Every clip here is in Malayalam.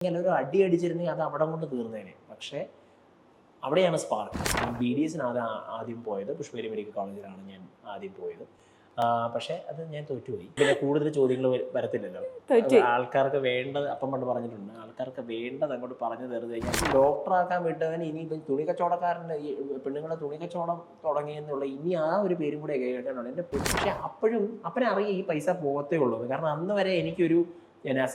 ഇങ്ങനെ ഒരു അടി അടിച്ചിരുന്നെങ്കിൽ അത് അവിടെ കൊണ്ട് തീർന്നേനെ. പക്ഷേ അവിടെയാണ് സ്പാർക്ക്. ഞാൻ BDSന് ആദ്യം പോയത് പുഷ്പഗിരി മെഡിക്കൽ കോളേജിലാണ് ഞാൻ ആദ്യം പോയത്. പക്ഷേ അത് ഞാൻ തോറ്റുപോയി. പിന്നെ കൂടുതൽ ചോദ്യങ്ങൾ വരത്തില്ലല്ലോ. ആൾക്കാർക്ക് വേണ്ടത് അപ്പം പണ്ട് പറഞ്ഞിട്ടുണ്ട്, ആൾക്കാർക്ക് വേണ്ടത് അങ്ങോട്ട് പറഞ്ഞു തരുന്നത് കഴിഞ്ഞാൽ ഡോക്ടറാക്കാൻ വിട്ടവൻ ഇനി ഇപ്പം തുണി കച്ചവടക്കാരൻ്റെ ഈ പെണ്ണുങ്ങളെ തുണി കച്ചവടം തുടങ്ങിയെന്നുള്ള ഇനി ആ ഒരു പേരും കൂടെ കേൾക്കാനുണ്ട് എൻ്റെ. പക്ഷേ അപ്പോഴും അപ്പനറിയാം ഈ പൈസ പോകത്തേ ഉള്ളൂ. കാരണം അന്ന് വരെ എനിക്കൊരു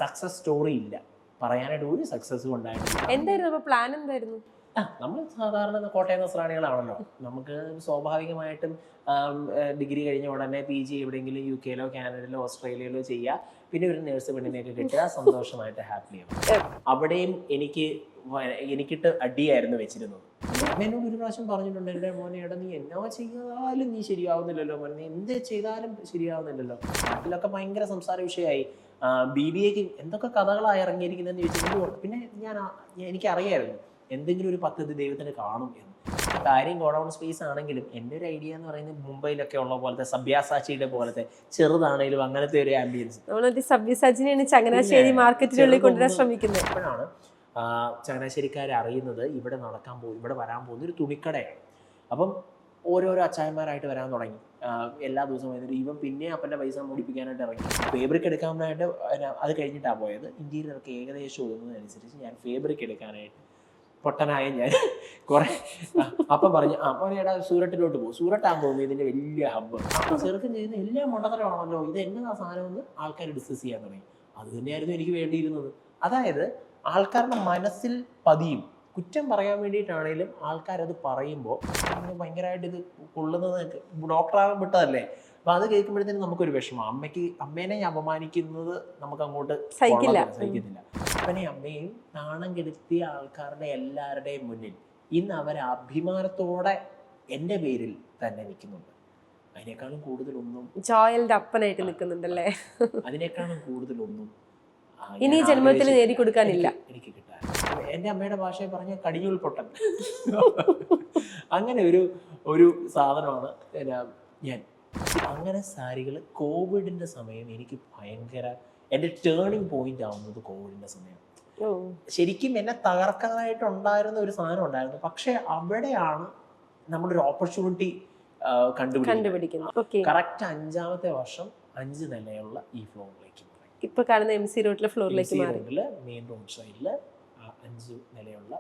സക്സസ് സ്റ്റോറി ഇല്ല, പറയാനായിട്ട് ഒരു സക്സസ്സും ഉണ്ടായിട്ടില്ല. എന്തായിരുന്നു പ്ലാൻ? എന്തായിരുന്നു? നമ്മൾ സാധാരണ കോട്ടയം നസ്രാണികളാണല്ലോ, നമുക്ക് സ്വാഭാവികമായിട്ടും ഡിഗ്രി കഴിഞ്ഞ ഉടനെ PG എവിടെയെങ്കിലും UK-ലോ കാനഡയിലോ ഓസ്ട്രേലിയയിലോ ചെയ്യുക, പിന്നെ ഒരു നേഴ്സ് പെണ്ണിനെയൊക്കെ കിട്ടുക, സന്തോഷമായിട്ട് ഹാപ്പി ആവും. അവിടെയും എനിക്കിട്ട് അടിയായിരുന്നു വെച്ചിരുന്നത്. എന്നോട് ഒരു പ്രാവശ്യം പറഞ്ഞിട്ടുണ്ട്, എൻ്റെ മോനെ എടാ നീ എന്നോ ചെയ്താലും നീ ശരിയാവുന്നില്ലല്ലോ മോനെ, നീ എന്ത് ചെയ്താലും ശരിയാവുന്നില്ലല്ലോ. നാട്ടിലൊക്കെ ഭയങ്കര സംസാര വിഷയമായി. BBAക്ക് എന്തൊക്കെ കഥകളായി ഇറങ്ങിയിരിക്കുന്നതെന്ന് ചോദിച്ചിട്ടുണ്ട്. പിന്നെ എനിക്കറിയായിരുന്നു എന്തെങ്കിലും ഒരു പദ്ധതി ദൈവത്തിന് കാണും എന്ന്. കാര്യം ഗോഡൗൺ സ്പേസ് ആണെങ്കിലും എൻ്റെ ഒരു ഐഡിയ എന്ന് പറയുന്നത് മുംബൈയിലൊക്കെ ഉള്ള പോലത്തെ സബ്യാസാച്ചിയുടെ പോലത്തെ ചെറുതാണെങ്കിലും അങ്ങനത്തെ ഒരു ആംബിയൻസ്. ചങ്ങനാശ്ശേരി മാർക്കറ്റിനുള്ളിൽ കൊണ്ടുവരാൻ ശ്രമിക്കുന്നത്. അപ്പോഴാണ് ചങ്ങനാശ്ശേരിക്കാരെ അറിയുന്നത് ഇവിടെ വരാൻ പോകുന്ന ഒരു തുണിക്കടയാണ്. അപ്പം ഓരോരോ അച്ചായന്മാരായിട്ട് വരാൻ തുടങ്ങി. എല്ലാ ദിവസവും വന്നിട്ട് ഇവൻ പിന്നെ അപ്പൻ്റെ പൈസ മുടിപ്പിക്കാനായിട്ട് ഇറങ്ങി. ഫേബ്രിക് എടുക്കാനായിട്ട് അത് കഴിഞ്ഞിട്ടാണ് പോയത്. ഇന്റീരിയറൊക്കെ ഏകദേശം ഒതുങ്ങുന്നതനുസരിച്ച് ഞാൻ ഫേബ്രിക് എടുക്കാനായിട്ട് പൊട്ടനായ ഞാൻ കുറെ അപ്പം പറഞ്ഞു മോനെടാ സൂററ്റിലോട്ട് പോകും, സൂററ്റാകുമ്പോൾ പോകുമ്പോൾ ഇതിൻ്റെ വലിയ ഹബ്ബ്. അപ്പം ചെറുക്കം ചെയ്യുന്ന എല്ലാം മണ്ടത്തരമാണല്ലോ, ഇത് എന്നതാ സാധനമെന്ന് ആൾക്കാർ ഡിസ്കസ് ചെയ്യാൻ തുടങ്ങി. അത് തന്നെയായിരുന്നു എനിക്ക് വേണ്ടിയിരുന്നത്. അതായത് ആൾക്കാരുടെ മനസ്സിൽ പതിയും. കുറ്റം പറയാൻ വേണ്ടിയിട്ടാണേലും ആൾക്കാരത് പറയുമ്പോൾ ഭയങ്കരമായിട്ട് ഇത് കൊള്ളുന്നത് ഡോക്ടറാകാൻ വിട്ടതല്ലേ. അപ്പം അത് കേൾക്കുമ്പോഴത്തേനും നമുക്കൊരു വിഷമം. അമ്മേനെ അപമാനിക്കുന്നത് നമുക്ക് അങ്ങോട്ട് സഹിക്കത്തില്ല. അപ്പനെ അമ്മയും നാണം കെടുത്തിയ ആൾക്കാരുടെ എല്ലാവരുടെയും മുന്നിൽ ഇന്ന് അവർ അഭിമാനത്തോടെ എൻ്റെ പേരിൽ തന്നെ നിൽക്കുന്നുണ്ട്. അതിനേക്കാളും കൂടുതലൊന്നും ജോയലിന്റെ അപ്പനായിട്ട് നിൽക്കുന്നുണ്ടല്ലേ. അതിനേക്കാളും കൂടുതലൊന്നും ഇനി ജന്മത്തിൽ നേടിക്കൊടുക്കാനില്ല എനിക്ക് കിട്ടാൻ. എൻ്റെ അമ്മയുടെ ഭാഷയെ പറഞ്ഞ കടിഞ്ഞൂൽ പൊട്ടൻ. അങ്ങനെ ഒരു സാധനമാണ് ഞാൻ. അങ്ങനെ സാരികൾ കോവിഡിന്റെ സമയം എനിക്ക് ഭയങ്കര എൻ്റെ ടേണിംഗ് പോയിന്റ് ആവുന്നത് കോവിഡിന്റെ സമയം. ശരിക്കും എന്നെ തകർക്കാനായിട്ടുണ്ടായിരുന്ന ഒരു സാധനം ഉണ്ടായിരുന്നു. പക്ഷെ അവിടെയാണ് നമ്മളൊരു ഓപ്പർച്യൂണിറ്റി കണ്ടുപിടിക്കുന്നത്. കറക്റ്റ് 5ാമത്തെ വർഷം 5 നിലയുള്ള ഈ ഫ്ലോറിലേക്ക് ഇപ്പൊ കാണുന്ന MC റോഡിലെ ഫ്ലോറിലേക്ക് മെയിൻ റോഡ് സൈഡില് 5 നിലയുള്ള.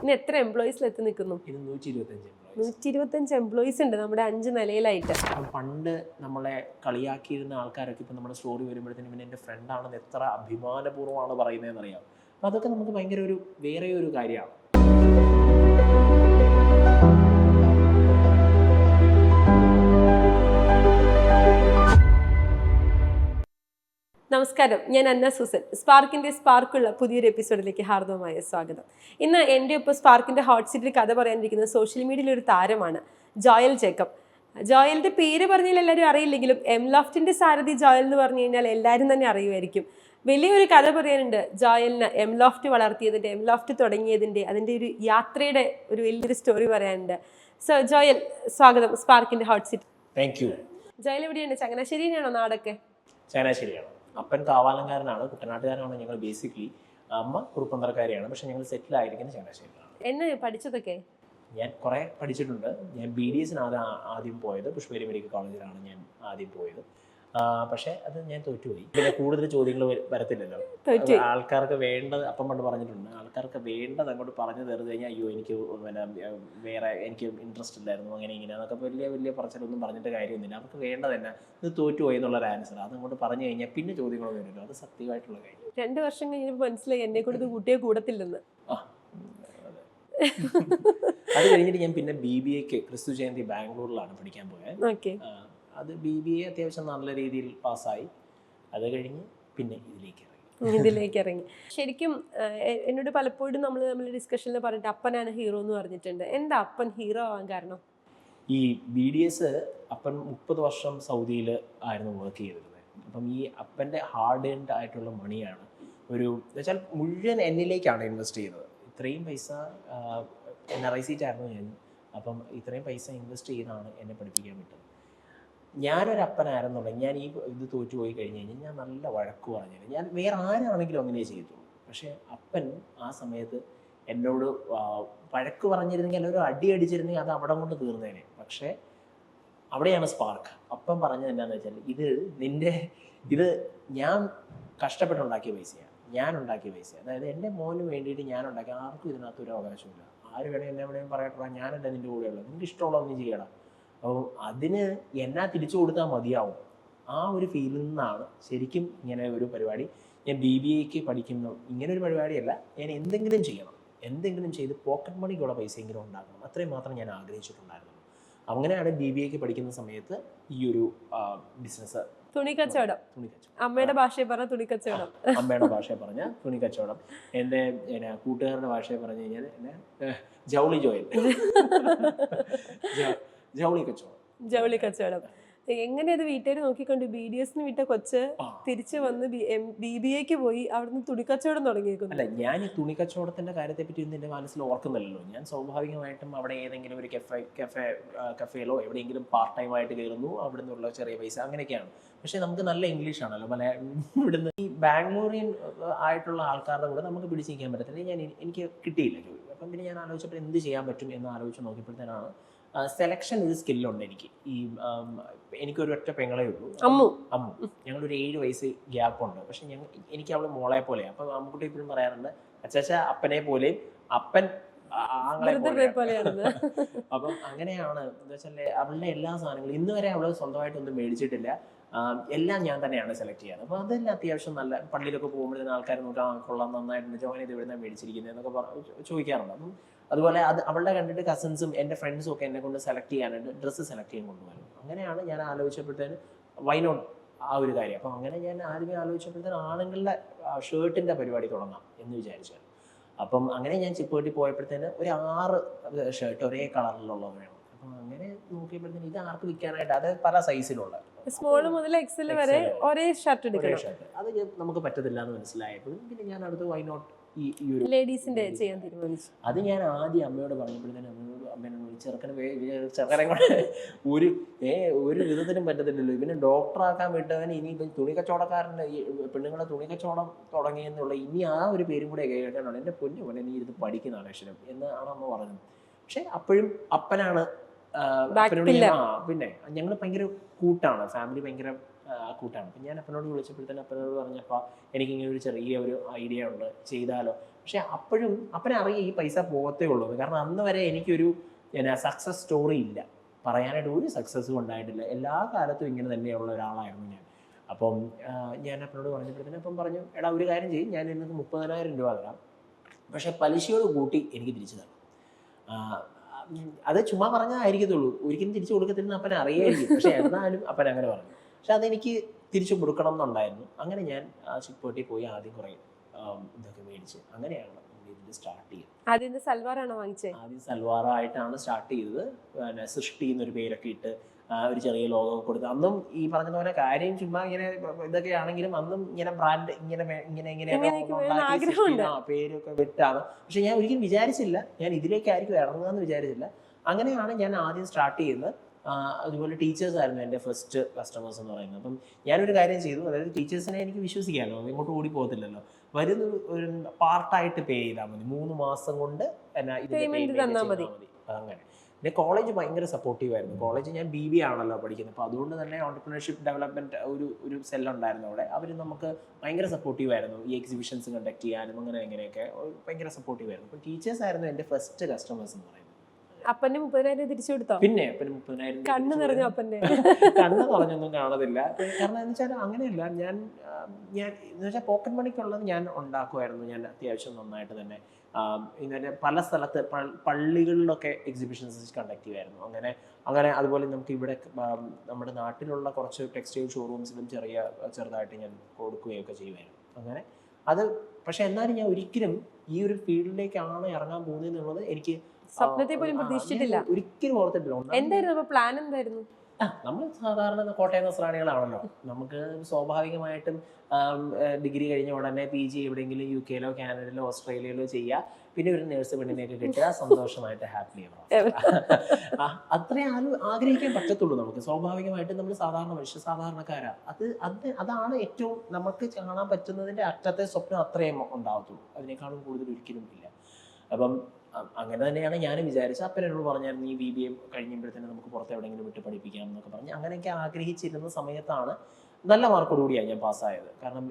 ഇനി എത്ര എംപ്ലോയീസിൽ എത്തി നിൽക്കുന്നു? ഇത് 125 125 എംപ്ലോയീസ് ഉണ്ട് നമ്മുടെ 5 നിലയിലായിട്ട്. പണ്ട് നമ്മളെ കളിയാക്കിയിരുന്ന ആൾക്കാരൊക്കെ ഇപ്പം നമ്മുടെ സ്റ്റോറി വരുമ്പോഴത്തേനും പിന്നെ എൻ്റെ ഫ്രണ്ടാണെന്ന് എത്ര അഭിമാനപൂർവ്വമാണ് പറയുന്നതെന്ന് അറിയാം. അപ്പം അതൊക്കെ നമുക്ക് ഭയങ്കര വേറെ ഒരു കാര്യമാണ്. നമസ്കാരം, ഞാൻ അന്ന സൂസൻ. സ്പാർക്കിൻ്റെ സ്പാർക്കുള്ള പുതിയൊരു എപ്പിസോഡിലേക്ക് ഹാർദവമായ സ്വാഗതം. ഇന്ന് എൻ്റെ ഒപ്പം സ്പാർക്കിൻ്റെ ഹോട്ട് സീറ്റിൽ കഥ പറയാനിരിക്കുന്നത് സോഷ്യൽ മീഡിയയിലെ ഒരു താരമാണ്, ജോയൽ ജേക്കബ്. ജോയലിൻ്റെ പേര് പറഞ്ഞാൽ എല്ലാവരും അറിയില്ലെങ്കിലും എംലോഫ്റ്റിൻ്റെ സാരഥി ജോയൽ എന്ന് പറഞ്ഞു കഴിഞ്ഞാൽ എല്ലാവരും തന്നെ അറിയുമായിരിക്കും. വലിയൊരു കഥ പറയാനുണ്ട് ജോയലിന്. എംലോഫ്റ്റ് വളർത്തിയതിൻ്റെ, എംലോഫ്റ്റ് തുടങ്ങിയതിൻ്റെ, അതിൻ്റെ ഒരു യാത്രയുടെ ഒരു വലിയൊരു സ്റ്റോറി പറയാനുണ്ട്. സോ ജോയൽ, സ്വാഗതം സ്പാർക്കിൻ്റെ hot seat. Thank you. Joel എവിടെയാണ്? ചങ്ങനാശ്ശേരിയാണോ നാടൊക്കെ? ചങ്ങനാശ്ശേരിയാണ്. അപ്പൻ കാവാലങ്കാരനാണ്, കുട്ടനാട്ടുകാരനാണ് ഞങ്ങൾ. ബേസിക്കലി അമ്മ കുറുപ്പന്തറക്കാരിയാണ്. പക്ഷെ ഞങ്ങൾ സെറ്റിൽ ആയിരിക്കുന്നത് ചങ്ങനാശ്ശേരിയിലാണ്. എന്നെ പഠിച്ചതൊക്കെ? ഞാൻ കുറേ പഠിച്ചിട്ടുണ്ട്. ഞാൻ BDSന് ആദ്യം പോയത് പുഷ്പഗിരി മെഡിക്കൽ കോളേജിലാണ് ഞാൻ ആദ്യം പോയത്. പക്ഷേ അത് ഞാൻ തോറ്റുപോയി. പിന്നെ കൂടുതൽ ചോദ്യങ്ങൾ വരത്തില്ലല്ലോ. ആൾക്കാർക്ക് വേണ്ടത് അപ്പം പണ്ട് പറഞ്ഞിട്ടുണ്ട്, ആൾക്കാർക്ക് വേണ്ടത് അങ്ങോട്ട് പറഞ്ഞു തരുന്നത് കഴിഞ്ഞാൽ അയ്യോ എനിക്ക് വേറെ എനിക്ക് ഇൻട്രസ്റ്റ് ഇല്ലായിരുന്നു അങ്ങനെ ഇങ്ങനെ എന്നൊക്കെ വലിയ പറച്ചിലൊന്നും പറഞ്ഞിട്ട് കാര്യമൊന്നുമില്ല. അവർക്ക് വേണ്ടത് തന്നെ ഇത് തോറ്റുപോയി എന്നുള്ളൊരു ആൻസർ. അതങ്ങോട്ട് പറഞ്ഞു കഴിഞ്ഞാൽ പിന്നെ ചോദ്യങ്ങളൊന്നും വരില്ല. അത് സത്യമായിട്ടുള്ള കാര്യം. 2 വർഷം കഴിഞ്ഞപ്പോൾ മനസ്സിലായി എന്നെ കൊണ്ട് കുട്ടിയെ കൂടത്തില്ലെന്ന്. അത് കഴിഞ്ഞിട്ട് ഞാൻ പിന്നെ BBAക്ക് ക്രിസ്തു ജയന്തി ബാംഗ്ലൂരിലാണ് പഠിക്കാൻ പോയത്. അത് BBA അത്യാവശ്യം നല്ല രീതിയിൽ പാസ്സായി. അത് കഴിഞ്ഞ് പിന്നെ ഇതിലേക്ക് ഇറങ്ങി. ശരിക്കും എന്നോട് പലപ്പോഴും നമ്മൾ ഡിസ്കഷനിൽ പറഞ്ഞിട്ട് അപ്പനാണ് ഹീറോ എന്ന് പറഞ്ഞിട്ടുണ്ട്. എന്താ അപ്പൻ ഹീറോ ആവാൻ കാരണം? ഈ BDS അപ്പൻ 30 വർഷം സൗദിയിൽ ആയിരുന്നു വർക്ക് ചെയ്തിരുന്നത്. അപ്പം ഈ അപ്പൻ്റെ ഹാർഡ് ഏൺഡ് ആയിട്ടുള്ള മണിയാണ് എന്നുവെച്ചാൽ മുഴുവൻ എന്നിലേക്കാണ് ഇൻവെസ്റ്റ് ചെയ്തത്. ഇത്രയും പൈസ NRIC ആയിരുന്നു ഞാൻ. അപ്പം ഇത്രയും പൈസ ഇൻവെസ്റ്റ് ചെയ്താണ് എന്നെ പഠിപ്പിക്കാൻ വിട്ടത്. ഞാനൊരു അപ്പനായിരുന്നുണ്ടെങ്കിൽ ഞാൻ ഇത് തോറ്റുപോയി കഴിഞ്ഞ് കഴിഞ്ഞാൽ ഞാൻ നല്ല വഴക്ക് പറഞ്ഞത്. ഞാൻ വേറെ ആരാണെങ്കിലും അങ്ങനെ ചെയ്തു. പക്ഷേ അപ്പൻ ആ സമയത്ത് എന്നോട് വഴക്ക് പറഞ്ഞിരുന്നെങ്കിൽ ഒരു അടി അടിച്ചിരുന്നെങ്കിൽ അത് അവിടെ കൊണ്ട് തീർന്നേനെ. പക്ഷേ അവിടെയാണ് സ്പാർക്ക്. അപ്പം പറഞ്ഞത് എന്താണെന്ന് വെച്ചാൽ ഇത് ഞാൻ കഷ്ടപ്പെട്ടുണ്ടാക്കിയ പൈസയാണ്, ഞാൻ ഉണ്ടാക്കിയ പൈസ. അതായത് എൻ്റെ മോന് വേണ്ടിയിട്ട് ഞാൻ ഉണ്ടാക്കിയ, ആർക്കും ഇതിനകത്ത് ഒരു അവകാശമില്ല. ആര് വേണേൽ എന്നെ എവിടെയും പറയട്ടാ, ഞാനല്ല നിൻ്റെ കൂടെയുള്ളത്, നിനക്ക് ഇഷ്ടമുള്ളത് നീ ചെയ്യണം. അപ്പോൾ അതിന് എന്നാ തിരിച്ചു കൊടുത്താൽ മതിയാവും. ആ ഒരു ഫീലിൽ നിന്നാണ് ശരിക്കും ഇങ്ങനെ ഒരു പരിപാടി. ഞാൻ BBAക്ക് പഠിക്കുന്ന ഇങ്ങനെ ഒരു പരിപാടിയല്ല, ഞാൻ എന്തെങ്കിലും ചെയ്യണം, എന്തെങ്കിലും ചെയ്ത് പോക്കറ്റ് മണിക്കുള്ള പൈസയെങ്കിലും ഉണ്ടാക്കണം, അത്രയും മാത്രം ഞാൻ ആഗ്രഹിച്ചിട്ടുണ്ടായിരുന്നു. അങ്ങനെയാണ് BBAക്ക് പഠിക്കുന്ന സമയത്ത് ഈ ഒരു ബിസിനസ്, തുണിക്കച്ചവടം. അമ്മയുടെ ഭാഷയെ പറഞ്ഞ തുണിക്കച്ചവടം, അമ്മയുടെ ഭാഷയെ പറഞ്ഞ തുണിക്കച്ചവടം, എൻ്റെ കൂട്ടുകാരുടെ ഭാഷയെ പറഞ്ഞു കഴിഞ്ഞാൽ എന്നെ ജൗളി ജോയൽ, ജൗളി കച്ചവടം. എങ്ങനെയത് വീട്ടുകാർ നോക്കിക്കൊണ്ട് BDSന് വിട്ട കൊച്ച് തിരിച്ചു വന്ന് BBAക്ക് പോയി അവിടുന്ന് തുണിക്കച്ചവടം തുടങ്ങിയേക്കുന്നു? അല്ല, ഞാൻ ഈ തുണിക്കച്ചവടത്തിന്റെ കാര്യത്തെ പറ്റി ഒന്നും എൻ്റെ മനസ്സിൽ ഓർക്കുന്നില്ലല്ലോ. ഞാൻ സ്വാഭാവികമായിട്ടും അവിടെ ഏതെങ്കിലും ഒരു കഫേയിലോ എവിടെയെങ്കിലും പാർട്ട് ടൈം ആയിട്ട് കയറുന്നു, അവിടെ നിന്നുള്ള ചെറിയ പൈസ, അങ്ങനെയൊക്കെയാണ്. പക്ഷെ നമുക്ക് നല്ല ഇംഗ്ലീഷ് ആണല്ലോ, ഇവിടുന്ന് ഈ ബാംഗ്ലൂരിയൻ ആയിട്ടുള്ള ആൾക്കാരുടെ കൂടെ നമുക്ക് പിടിച്ച് നിൽക്കാൻ പറ്റത്തില്ല. എനിക്ക് കിട്ടിയില്ല ജോലി. അപ്പം പിന്നെ ഞാൻ ആലോചിച്ചപ്പോൾ എന്ത് ചെയ്യാൻ പറ്റും എന്ന് ആലോചിച്ച് നോക്കിയപ്പോഴത്തേനാണ് സെലക്ഷൻ ഒരു സ്കില്ലുണ്ട് എനിക്ക്. എനിക്കൊരു ഒറ്റ പെങ്ങളേ ഉള്ളൂ, അമ്മു. ഞങ്ങളൊരു 7 വയസ്സ് ഗ്യാപ്പുണ്ട്. പക്ഷെ എനിക്ക് അവള് മോളെ പോലെയാണ്. അപ്പം അമ്മുക്കുട്ടി ഇപ്പോഴും പറയാറുണ്ട്, അച്ചാച്ച അപ്പനെ പോലെയും അപ്പൻ ആങ്ങളെ പോലെയാണ്. അപ്പം അങ്ങനെയാണ്. എന്താ വെച്ചാൽ അവളുടെ എല്ലാ സാധനങ്ങളും ഇന്ന് വരെ അവള് സ്വന്തമായിട്ടൊന്നും മേടിച്ചിട്ടില്ല. എല്ലാം ഞാൻ തന്നെയാണ് സെലക്ട് ചെയ്യാറ്. അപ്പോൾ അതെല്ലാം അത്യാവശ്യം നല്ല, പള്ളിയിലൊക്കെ പോകുമ്പോഴത്തേന് ആൾക്കാർ നോക്കാം, കൊള്ളാം, നന്നായിട്ടുണ്ട്, ജോയിൻ ചെയ്ത് ഇവിടുന്ന് മേടിച്ചിരിക്കുന്നത് എന്നൊക്കെ ചോദിക്കാറുണ്ട്. അപ്പം അതുപോലെ അവളുടെ കണ്ടിട്ട് കസിൻസും എൻ്റെ ഫ്രണ്ട്സും ഒക്കെ എന്നെ കൊണ്ട് സെലക്ട് ചെയ്യാനായിട്ട് ഡ്രസ്സ് സെലക്ട് ചെയ്യാൻ കൊണ്ടുപോകും. അങ്ങനെയാണ് ഞാൻ ആലോചിച്ചപ്പോഴത്തേന് വൈ നോട്ട് ആ ഒരു കാര്യം. അപ്പം അങ്ങനെ ഞാൻ ആദ്യമേ ആലോചിച്ചപ്പോഴത്തേന് ആണുങ്ങളുടെ ഷർട്ടിൻ്റെ പരിപാടി തുടങ്ങാം എന്ന് വിചാരിച്ചു. അപ്പം അങ്ങനെ ഞാൻ ചിപ്പേട്ടി പോയപ്പോഴത്തേന് ഒരു 6 ഷർട്ട് ഒരേ കളറിലുള്ളത് വേണം. അപ്പം അങ്ങനെ നോക്കിയപ്പോഴത്തേന് ഇത് ആർക്ക് വിൽക്കാനായിട്ട്, അത് പല സൈസിലുള്ള, സ്മോൾ മുതൽ എക്സൽ വരെ ഒരേ ഷർട്ട് അത് നമുക്ക് പറ്റത്തില്ല എന്ന് മനസ്സിലായപ്പോഴും പിന്നെ ഞാൻ അടുത്ത് വൈ നോട്ട് ഈ ഒരു ലേഡീസിന്റെ ചെയ്യാൻ തീരുമാനിച്ചു. അത് ഞാൻ ആദ്യം അമ്മയോട് പറഞ്ഞപ്പോഴത്തേനും അമ്മേനോട് ചെറുക്കനെ കൊണ്ട് ഒരു വിധത്തിനും പറ്റത്തില്ലല്ലോ, ഇവന് ഡോക്ടറാക്കാൻ വിട്ടവന് ഇനി ഇപ്പം തുണിക്കച്ചവടക്കാരൻ്റെ ഈ പെണ്ണുങ്ങളെ തുണിക്കച്ചവടം തുടങ്ങിയെന്നുള്ള ഇനി ആ ഒരു പേരും കൂടെ കേൾക്കാനാണ്. എൻ്റെ പൊന്നു പോലെ നീ ഇരുന്ന് പഠിക്കുന്നതാണ് അക്ഷരം എന്നാണ് അമ്മ പറഞ്ഞത്. പക്ഷെ അപ്പോഴും അപ്പനാണ് പിന്നെ ഞങ്ങൾ ഭയങ്കര കൂട്ടാണ്, ഫാമിലി ഭയങ്കര കൂട്ടാണ്. അപ്പം ഞാൻ അപ്പനോട് വിളിച്ചപ്പോഴത്തേനും അപ്പനോട് പറഞ്ഞപ്പോൾ എനിക്കിങ്ങനെ ഒരു ചെറിയ ഒരു ഐഡിയ ഉണ്ട്, ചെയ്താലോ. പക്ഷെ അപ്പോഴും അപ്പനറിയാം ഈ പൈസ പോകത്തേ ഉള്ളൂ. കാരണം അന്ന് വരെ എനിക്കൊരു സക്സസ് സ്റ്റോറി ഇല്ല, പറയാനായിട്ട് ഒരു സക്സസ്സും ഉണ്ടായിട്ടില്ല. എല്ലാ കാലത്തും ഇങ്ങനെ തന്നെയുള്ള ഒരാളായിരുന്നു ഞാൻ. അപ്പം ഞാൻ അപ്പനോട് പറഞ്ഞപ്പോഴത്തേനും അപ്പം പറഞ്ഞു, എടാ ഒരു കാര്യം ചെയ്യും, ഞാൻ ഇന്നത് 30,000 രൂപ തരാം, പക്ഷെ പലിശയോട് കൂട്ടി എനിക്ക് തിരിച്ചു തരണം. അത് ചുമ്മാ പറഞ്ഞായിരിക്കത്തുള്ളൂ, ഒരിക്കലും തിരിച്ചു കൊടുക്കത്തില്ലെന്ന് അപ്പൻ അറിയായിരിക്കും. പക്ഷെ എന്നാലും അപ്പൻ അങ്ങനെ പറഞ്ഞു. പക്ഷെ അതെനിക്ക് തിരിച്ചു കൊടുക്കണം എന്നുണ്ടായിരുന്നു. അങ്ങനെ ഞാൻ ചിപ്പോട്ടി പോയി ആദ്യം കുറേ ഇതൊക്കെ മേടിച്ച് അങ്ങനെയാണ് ഇതിൽ സ്റ്റാർട്ട് ചെയ്തത്. ആദ്യം സൽവാറാണോ വാങ്ങിച്ചത്? ആദ്യം സൽവാറായിട്ടാണ് സ്റ്റാർട്ട് ചെയ്തത്. പിന്നെ സൃഷ്ടി എന്നൊരു പേരൊക്കെ ഇട്ട് ഒരു ചെറിയ ലോഗോ കൊടുത്ത്, അന്നും ഈ പറഞ്ഞ പോലെ കാര്യം ചുമ്മാ ഇങ്ങനെ ഇതൊക്കെ ആണെങ്കിലും അന്നും ഇങ്ങനെ ബ്രാൻഡ് പേരൊക്കെ വിട്ടാണ്. പക്ഷെ ഞാൻ ഒരിക്കലും വിചാരിച്ചില്ല ഞാൻ ഇതിലേക്കായിരിക്കും ഇറങ്ങുകയെന്ന് വിചാരിച്ചില്ല. അങ്ങനെയാണ് ഞാൻ ആദ്യം സ്റ്റാർട്ട് ചെയ്യുന്നത്. അതുപോലെ ടീച്ചേഴ്സ് ആയിരുന്നു എൻ്റെ ഫസ്റ്റ് കസ്റ്റമേഴ്സ് എന്ന് പറയുന്നത്. അപ്പം ഞാനൊരു കാര്യം ചെയ്തു, അതായത് ടീച്ചേഴ്സിനെ എനിക്ക് വിശ്വസിക്കാമല്ലോ, ഇങ്ങോട്ട് ഓടി പോകത്തില്ലല്ലോ. വരുന്ന ഒരു പാർട്ടായിട്ട് പേ ചെയ്താൽ മതി, 3 മാസം കൊണ്ട് മതി. അങ്ങനെ പിന്നെ കോളേജ് ഭയങ്കര സപ്പോർട്ടീവ് ആയിരുന്നു. കോളേജ് ഞാൻ BBA ആണല്ലോ പഠിക്കുന്നത്. അപ്പോൾ അതുകൊണ്ട് തന്നെ ഓൺടർപ്രണർഷിപ്പ് ഡെവലപ്മെൻറ്റ് ഒരു സെല്ലുണ്ടായിരുന്നു അവിടെ. അവർ നമുക്ക് ഭയങ്കര സപ്പോർട്ടീവ് ആയിരുന്നു, ഈ എക്സിബിഷൻസ് കണ്ടക്ട് ചെയ്യാനും അങ്ങനെ എങ്ങനെയൊക്കെ ഭയങ്കര സപ്പോർട്ടീവ് ആയിരുന്നു. അപ്പോൾ ടീച്ചേഴ്സ് ആയിരുന്നു എൻ്റെ ഫസ്റ്റ് കസ്റ്റമേഴ്സ് എന്ന് പറയുന്നത്. അപ്പന് 30,000 തിരിച്ചു കൊടുത്തോ? പിന്നെ അപ്പന് 30,000 കണ്ണ് നിറഞ്ഞു. അപ്പന്റെ കണ്ണ് നിറഞ്ഞൊന്നും കാണത്തില്ല. കാരണം എന്ന് വെച്ചാൽ അങ്ങനെയല്ല, ഞാൻ എന്ന് വെച്ചാൽ പോക്കറ്റ് മണിക്കുള്ളത് ഞാൻ ഉണ്ടാക്കുമായിരുന്നു. ഞാൻ അത്യാവശ്യം നന്നായിട്ട് തന്നെ ഇങ്ങനെ പല സ്ഥലത്ത് പള്ളികളിലൊക്കെ എക്സിബിഷൻസ് കണ്ടക്ട് ചെയ്യുമായിരുന്നു. അങ്ങനെ അതുപോലെ നമുക്ക് ഇവിടെ നമ്മുടെ നാട്ടിലുള്ള കുറച്ച് ടെക്സ്റ്റൈൽ ഷോറൂംസിലും ചെറുതായിട്ട് ഞാൻ കൊടുക്കുകയൊക്കെ ചെയ്യുമായിരുന്നു. അങ്ങനെ അത് പക്ഷെ എന്നാലും ഞാൻ ഒരിക്കലും ഈ ഒരു ഫീൽഡിലേക്കാണ് ഇറങ്ങാൻ പോകുന്നതെന്നുള്ളത് എനിക്ക് സ്വപ്നത്തെ പോലും പ്രതീക്ഷിച്ചിട്ടില്ല, ഒരിക്കലും ഓർത്തിട്ടില്ല. എന്തായിരുന്നു പ്ലാൻ? എന്തായിരുന്നു നമ്മൾ സാധാരണ കോട്ടയം നസ്രാണികളാണല്ലോ. നമുക്ക് സ്വാഭാവികമായിട്ടും ഡിഗ്രി കഴിഞ്ഞ ഉടനെ PG എവിടെയെങ്കിലും UK-ലോ കാനഡയിലോ ഓസ്ട്രേലിയയിലോ ചെയ്യുക, പിന്നെ ഒരു നേഴ്സ് പെണ്ണിനെയൊക്കെ കിട്ടുക, സന്തോഷമായിട്ട് ഹാപ്പി അത്രേ ആഗ്രഹിക്കാൻ പറ്റത്തുള്ളൂ നമുക്ക്. സ്വാഭാവികമായിട്ടും നമ്മൾ സാധാരണ മനുഷ്യ സാധാരണക്കാരാ. അതാണ് ഏറ്റവും നമുക്ക് കാണാൻ പറ്റുന്നതിൻ്റെ അറ്റത്തെ സ്വപ്നം അത്രയും ഉണ്ടാവത്തുള്ളൂ. അതിനേക്കാളും കൂടുതൽ ഒരിക്കലും ഇല്ല. അപ്പം അങ്ങനെ തന്നെയാണ് ഞാനും വിചാരിച്ചത്. അപ്പം എന്നോട് പറഞ്ഞായിരുന്നു ഈ BBA കഴിയുമ്പോഴത്തേനും നമുക്ക് പുറത്ത് എവിടെയെങ്കിലും വിട്ട് പഠിപ്പിക്കാം എന്നൊക്കെ പറഞ്ഞ് അങ്ങനെയൊക്കെ ആഗ്രഹിച്ചിരുന്ന സമയത്താണ് നല്ല മാർക്കോടുകൂടിയാണ് ഞാൻ പാസ്സായത്. കാരണം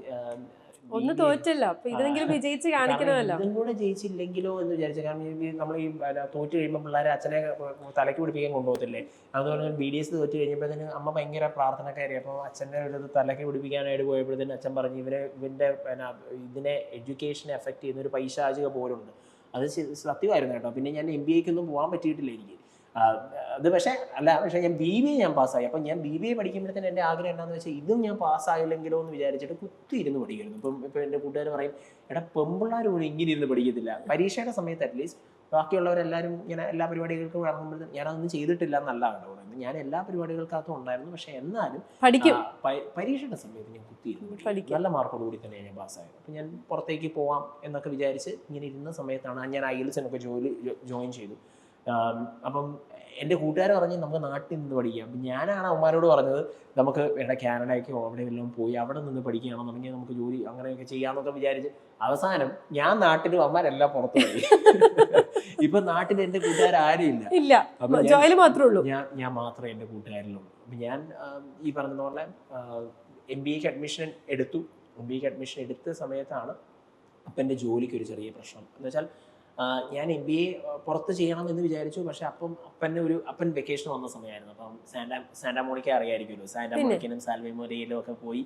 ഒന്ന് തോറ്റല്ല, അപ്പൊ ഇതെങ്കിലും വിജയിച്ച് കാണിക്കണമല്ലോ. ഇതും കൂടെ ജയിച്ചില്ലെങ്കിലോ എന്ന് വിചാരിച്ചു. കാരണം നമ്മൾ ഈ തോറ്റ് കഴിയുമ്പോൾ പിള്ളേരെ അച്ഛനെ തലയ്ക്ക് പിടിപ്പിക്കാൻ കൊണ്ടുപോകത്തില്ലേ. അതുപോലെ BDS തോറ്റ് കഴിഞ്ഞപ്പോഴത്തേന് അമ്മ ഭയങ്കര പ്രാർത്ഥനക്കാരി. അപ്പോൾ അച്ഛൻ്റെ ഒരു തലയ്ക്ക് പിടിപ്പിക്കാനായിട്ട് പോയപ്പോഴത്തേന് അച്ഛൻ പറഞ്ഞു ഇവൻ്റെ ഇതിനെ എഡ്യൂക്കേഷനെ എഫക്ട് ചെയ്യുന്ന ഒരു പൈശാചിക പോലുണ്ട്. അത് സത്യമായിരുന്നു കേട്ടോ. പിന്നെ ഞാൻ MBA-ക്കൊന്നും പോകാൻ പറ്റിയിട്ടില്ല എനിക്ക്. അത് പക്ഷേ ഞാൻ BBA ഞാൻ പാസ്സായി. അപ്പം ഞാൻ BBA പഠിക്കുമ്പോഴത്തേന് എൻ്റെ ആഗ്രഹം എന്താണെന്ന് വെച്ചാൽ ഇതും ഞാൻ പാസ്സായില്ലെങ്കിലോ എന്ന് വിചാരിച്ചിട്ട് കുത്തിയിരുന്ന് പഠിക്കുന്നു. ഇപ്പം എൻ്റെ കൂട്ടുകാർ പറയും, എടാ പെമ്പിള്ളാർ പോലും ഇങ്ങനെ ഇരുന്ന് പഠിക്കത്തില്ല. പരീക്ഷയുടെ സമയത്ത് അറ്റ്ലീസ്റ്റ് ബാക്കിയുള്ളവരെല്ലാവരും ഇങ്ങനെ എല്ലാ പരിപാടികൾക്കും ഇറങ്ങുമ്പോഴത്തേക്കും ഞാനതൊന്നും ചെയ്തിട്ടില്ല എന്നല്ല കേട്ടോ. ഞാൻ എല്ലാ പരിപാടികൾക്കകത്തും ഉണ്ടായിരുന്നു. പക്ഷെ എന്നാലും പരീക്ഷയുടെ സമയത്ത് ഞാൻ കുത്തിയിരുന്നു പഠിക്കും. നല്ല മാർക്കോടുകൂടി തന്നെ ഞാൻ പാസ്സായത്. അപ്പം ഞാൻ പുറത്തേക്ക് പോവാം എന്നൊക്കെ വിചാരിച്ച് ഇങ്ങനെ ഇരുന്ന സമയത്താണ് ഞാൻ IELTS-നൊക്കെ ജോയിൻ ചെയ്തു. അപ്പം എൻ്റെ കൂട്ടുകാർ പറഞ്ഞ് നമുക്ക് നാട്ടിൽ നിന്ന് പഠിക്കാം. അപ്പം ഞാനാണ് അവന്മാരോട് പറഞ്ഞത് നമുക്ക് കാനഡയ്ക്കോ അവിടെ എല്ലാം പോയി അവിടെ നിന്ന് പഠിക്കുകയാണെന്നുണ്ടെങ്കിൽ നമുക്ക് ജോലി അങ്ങനെയൊക്കെ ചെയ്യാമെന്നൊക്കെ വിചാരിച്ച് അവസാനം ഞാൻ നാട്ടിലും അവന്മാരെല്ലാം പുറത്തു പോയി. ഇപ്പൊ നാട്ടിൽ എൻ്റെ കൂട്ടുകാരും ഇല്ല. ഞാൻ മാത്രമേ എൻ്റെ കൂട്ടുകാരിലുള്ളൂ. അപ്പം ഞാൻ ഈ പറഞ്ഞ പോലെ MBA-ക്ക് അഡ്മിഷൻ എടുത്തു. MBA-ക്ക് അഡ്മിഷൻ എടുത്ത സമയത്താണ് അപ്പം എൻ്റെ ജോലിക്ക് ഒരു ചെറിയ പ്രശ്നം എന്ന് വെച്ചാൽ ഞാൻ MBA പുറത്ത് ചെയ്യണം എന്ന് വിചാരിച്ചു. പക്ഷെ അപ്പൻ വെക്കേഷൻ വന്ന സമയമായിരുന്നു. അപ്പം സാന്റാ മോണിക്ക അറിയായിരിക്കുമല്ലോ. സാന്റാ മോണിക്കനും സാൽവെമോരയിലും ഒക്കെ പോയി